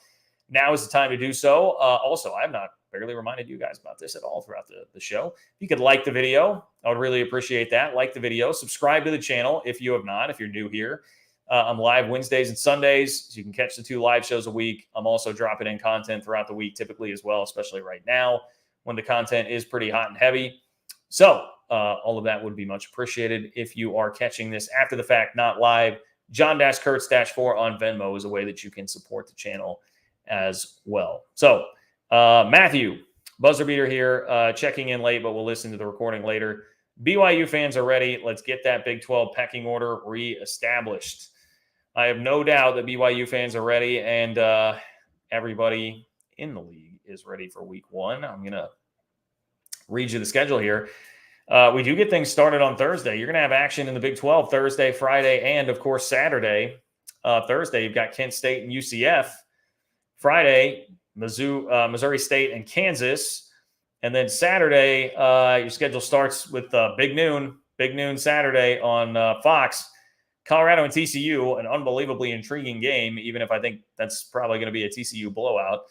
Now is the time to do so. Also, I have not barely reminded you guys about this at all throughout the show. If you could like the video, I would really appreciate that. Like the video. Subscribe to the channel if you have not, if you're new here. I'm live Wednesdays and Sundays, so you can catch the 2 live shows a week. I'm also dropping in content throughout the week typically as well, especially right now when the content is pretty hot and heavy. So all of that would be much appreciated. If you are catching this after the fact, not live, John-Kurtz-4 on Venmo is a way that you can support the channel as well. So Matthew, buzzer beater here, checking in late, but we'll listen to the recording later. BYU fans are ready. Let's get that Big 12 pecking order reestablished. I have no doubt that BYU fans are ready, and everybody in the league is ready for week 1. I'm going to read you the schedule here. We do get things started on Thursday. You're going to have action in the Big 12 Thursday, Friday, and, of course, Saturday. Thursday, you've got Kent State and UCF. Friday, Missouri State and Kansas. And then Saturday, your schedule starts with Big Noon Saturday on Fox. Colorado and TCU, an unbelievably intriguing game, even if I think that's probably going to be a TCU blowout.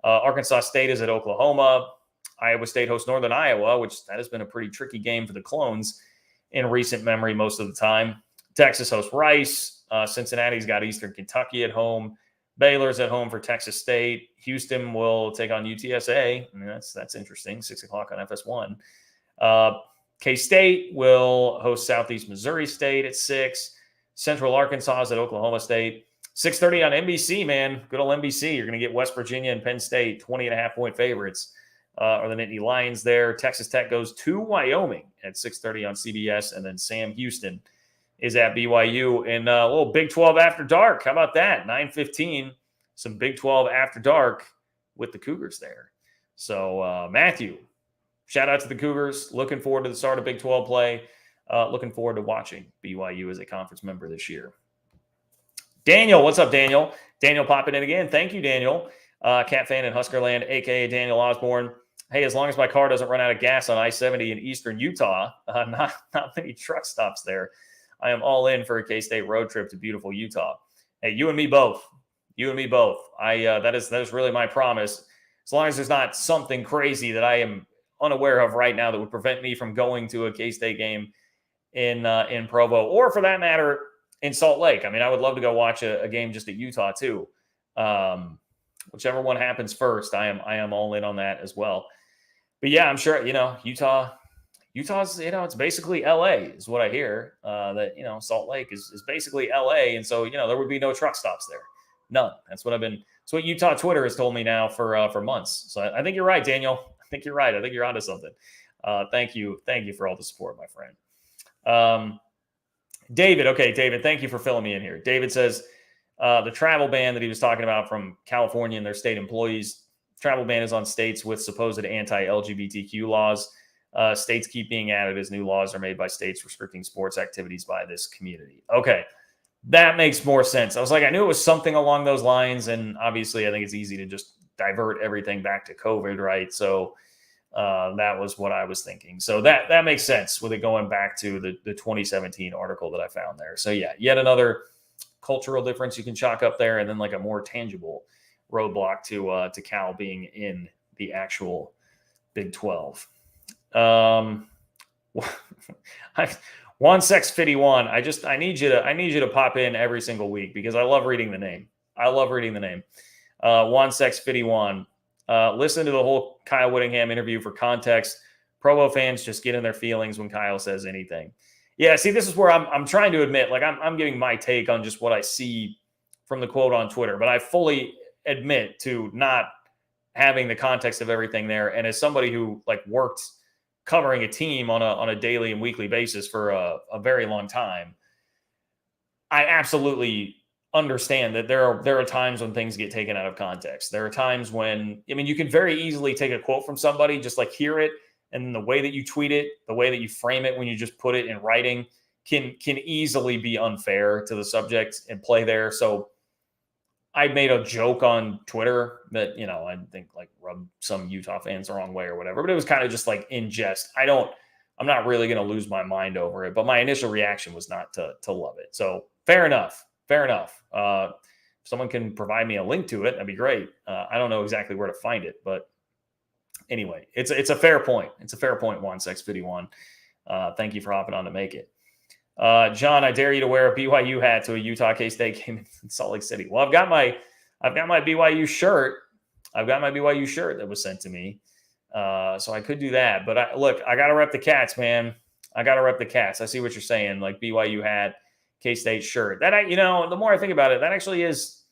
Arkansas State is at Oklahoma. Iowa State hosts Northern Iowa, which that has been a pretty tricky game for the Clones in recent memory most of the time. Texas hosts Rice. Cincinnati's got Eastern Kentucky at home. Baylor's at home for Texas State. Houston will take on UTSA. I mean, that's interesting. 6 o'clock on FS1. K-State will host Southeast Missouri State at 6. Central Arkansas is at Oklahoma State. 6:30 on NBC, man. Good old NBC. You're going to get West Virginia and Penn State, 20.5-point favorites. Are the Nittany Lions there. Texas Tech goes to Wyoming at 6:30 on CBS. And then Sam Houston is at BYU in a little Big 12 After Dark. How about that? 9:15, some Big 12 After Dark with the Cougars there. So, Matthew, shout out to the Cougars. Looking forward to the start of Big 12 play. Looking forward to watching BYU as a conference member this year. Daniel, what's up, Daniel? Daniel popping in again. Thank you, Daniel. Cat fan in Huskerland, a.k.a. Daniel Osborne. Hey, as long as my car doesn't run out of gas on I-70 in eastern Utah, not many truck stops there. I am all in for a K-State road trip to beautiful Utah. Hey, you and me both. You and me both. That is really my promise. As long as there's not something crazy that I am unaware of right now that would prevent me from going to a K-State game in Provo, or for that matter, in Salt Lake. I mean, I would love to go watch a game just at Utah too. Whichever one happens first, I am all in on that as well. But yeah, I'm sure, Utah's, it's basically LA is what I hear. That, Salt Lake is basically LA. And so, there would be no truck stops there. None. That's what Utah Twitter has told me now for months. So I think you're right, Daniel. I think you're right. I think you're onto something. Thank you for all the support, my friend. David. Okay, David, thank you for filling me in here. David says the travel ban that he was talking about from California and their state employees, travel ban is on states with supposed anti-LGBTQ laws. States keep being added as new laws are made by states restricting sports activities by this community. Okay, that makes more sense. I was like, I knew it was something along those lines, and obviously I think it's easy to just divert everything back to COVID, right? So that was what I was thinking. So that makes sense with it going back to the 2017 article that I found there. So yeah, yet another cultural difference you can chalk up there, and then like a more tangible roadblock to Cal being in the actual Big 12. Juan Sex 51. I need you to pop in every single week because I love reading the name. Juan Sex 51. Listen to the whole Kyle Whittingham interview for context. Provo fans just get in their feelings when Kyle says anything. Yeah, see, this is where I'm trying to admit, like I'm giving my take on just what I see from the quote on Twitter, but I fully admit to not having the context of everything there. And as somebody who like worked covering a team on a daily and weekly basis for a very long time, I absolutely understand that there are times when things get taken out of context. There are times when, I mean, you can very easily take a quote from somebody, just like hear it, and the way that you tweet it, the way that you frame it when you just put it in writing can easily be unfair to the subject and play there. So I made a joke on Twitter that, I think like rubbed some Utah fans the wrong way or whatever, but it was kind of just like in jest. I'm not really going to lose my mind over it, but my initial reaction was not to love it. So fair enough. If someone can provide me a link to it, that'd be great. I don't know exactly where to find it, but anyway, it's a fair point. It's a fair point, Juan Sex 51. Thank you for hopping on to make it. John, I dare you to wear a BYU hat to a Utah K-State game in Salt Lake City. Well, I've got my BYU shirt. I've got my BYU shirt that was sent to me. So I could do that, but I got to rep the Cats, man. I got to rep the Cats. I see what you're saying. Like BYU hat, K-State shirt. The more I think about it, that actually it's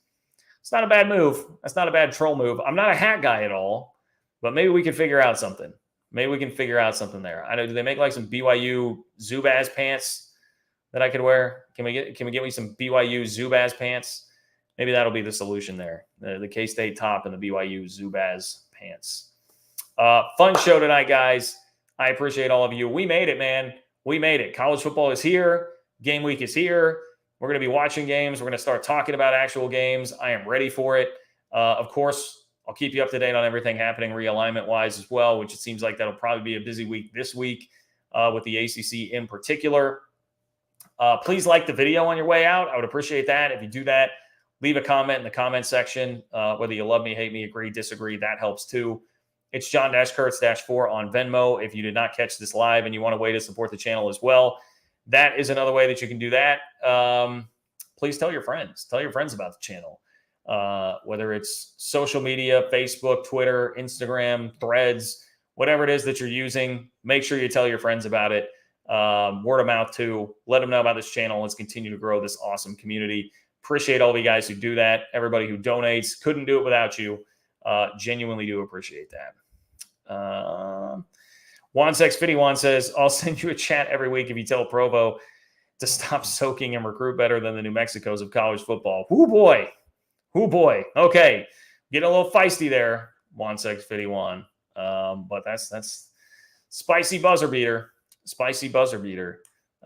not a bad move. That's not a bad troll move. I'm not a hat guy at all, but maybe we can figure out something. Maybe we can figure out something there. I know. Do they make like some BYU Zubaz pants that I could wear? Can we get me some BYU Zubaz pants? Maybe that'll be the solution there. The K-State top and the BYU Zubaz pants. Fun show tonight, guys. I appreciate all of you. We made it, man. We made it. College football is here. Game week is here. We're going to be watching games. We're going to start talking about actual games. I am ready for it. Of course, I'll keep you up to date on everything happening realignment-wise as well, which it seems like that'll probably be a busy week this week with the ACC in particular. Please like the video on your way out. I would appreciate that. If you do that, leave a comment in the comment section. Whether you love me, hate me, agree, disagree, that helps too. It's John-Kurtz-4 on Venmo. If you did not catch this live and you want a way to support the channel as well, that is another way that you can do that. Please tell your friends. Tell your friends about the channel. Whether it's social media, Facebook, Twitter, Instagram, Threads, whatever it is that you're using, make sure you tell your friends about it. Word of mouth too. Let them know about this channel. Let's continue to grow this awesome community. Appreciate all of you guys who do that. Everybody who donates. Couldn't do it without you. Genuinely do appreciate that. Juan651 says, I'll send you a chat every week if you tell Provo to stop soaking and recruit better than the New Mexicos of college football. Ooh, boy. Okay. Getting a little feisty there, Juan651. But that's spicy buzzer beater.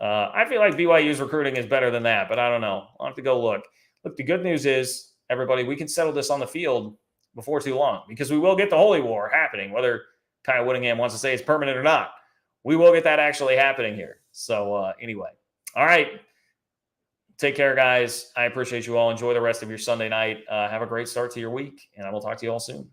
I feel like BYU's recruiting is better than that, but I don't know. I'll have to go look. Look, the good news is, everybody, we can settle this on the field before too long because we will get the Holy War happening, whether Kyle Whittingham wants to say it's permanent or not. We will get that actually happening here. So anyway, all right. Take care, guys. I appreciate you all. Enjoy the rest of your Sunday night. Have a great start to your week, and I will talk to you all soon.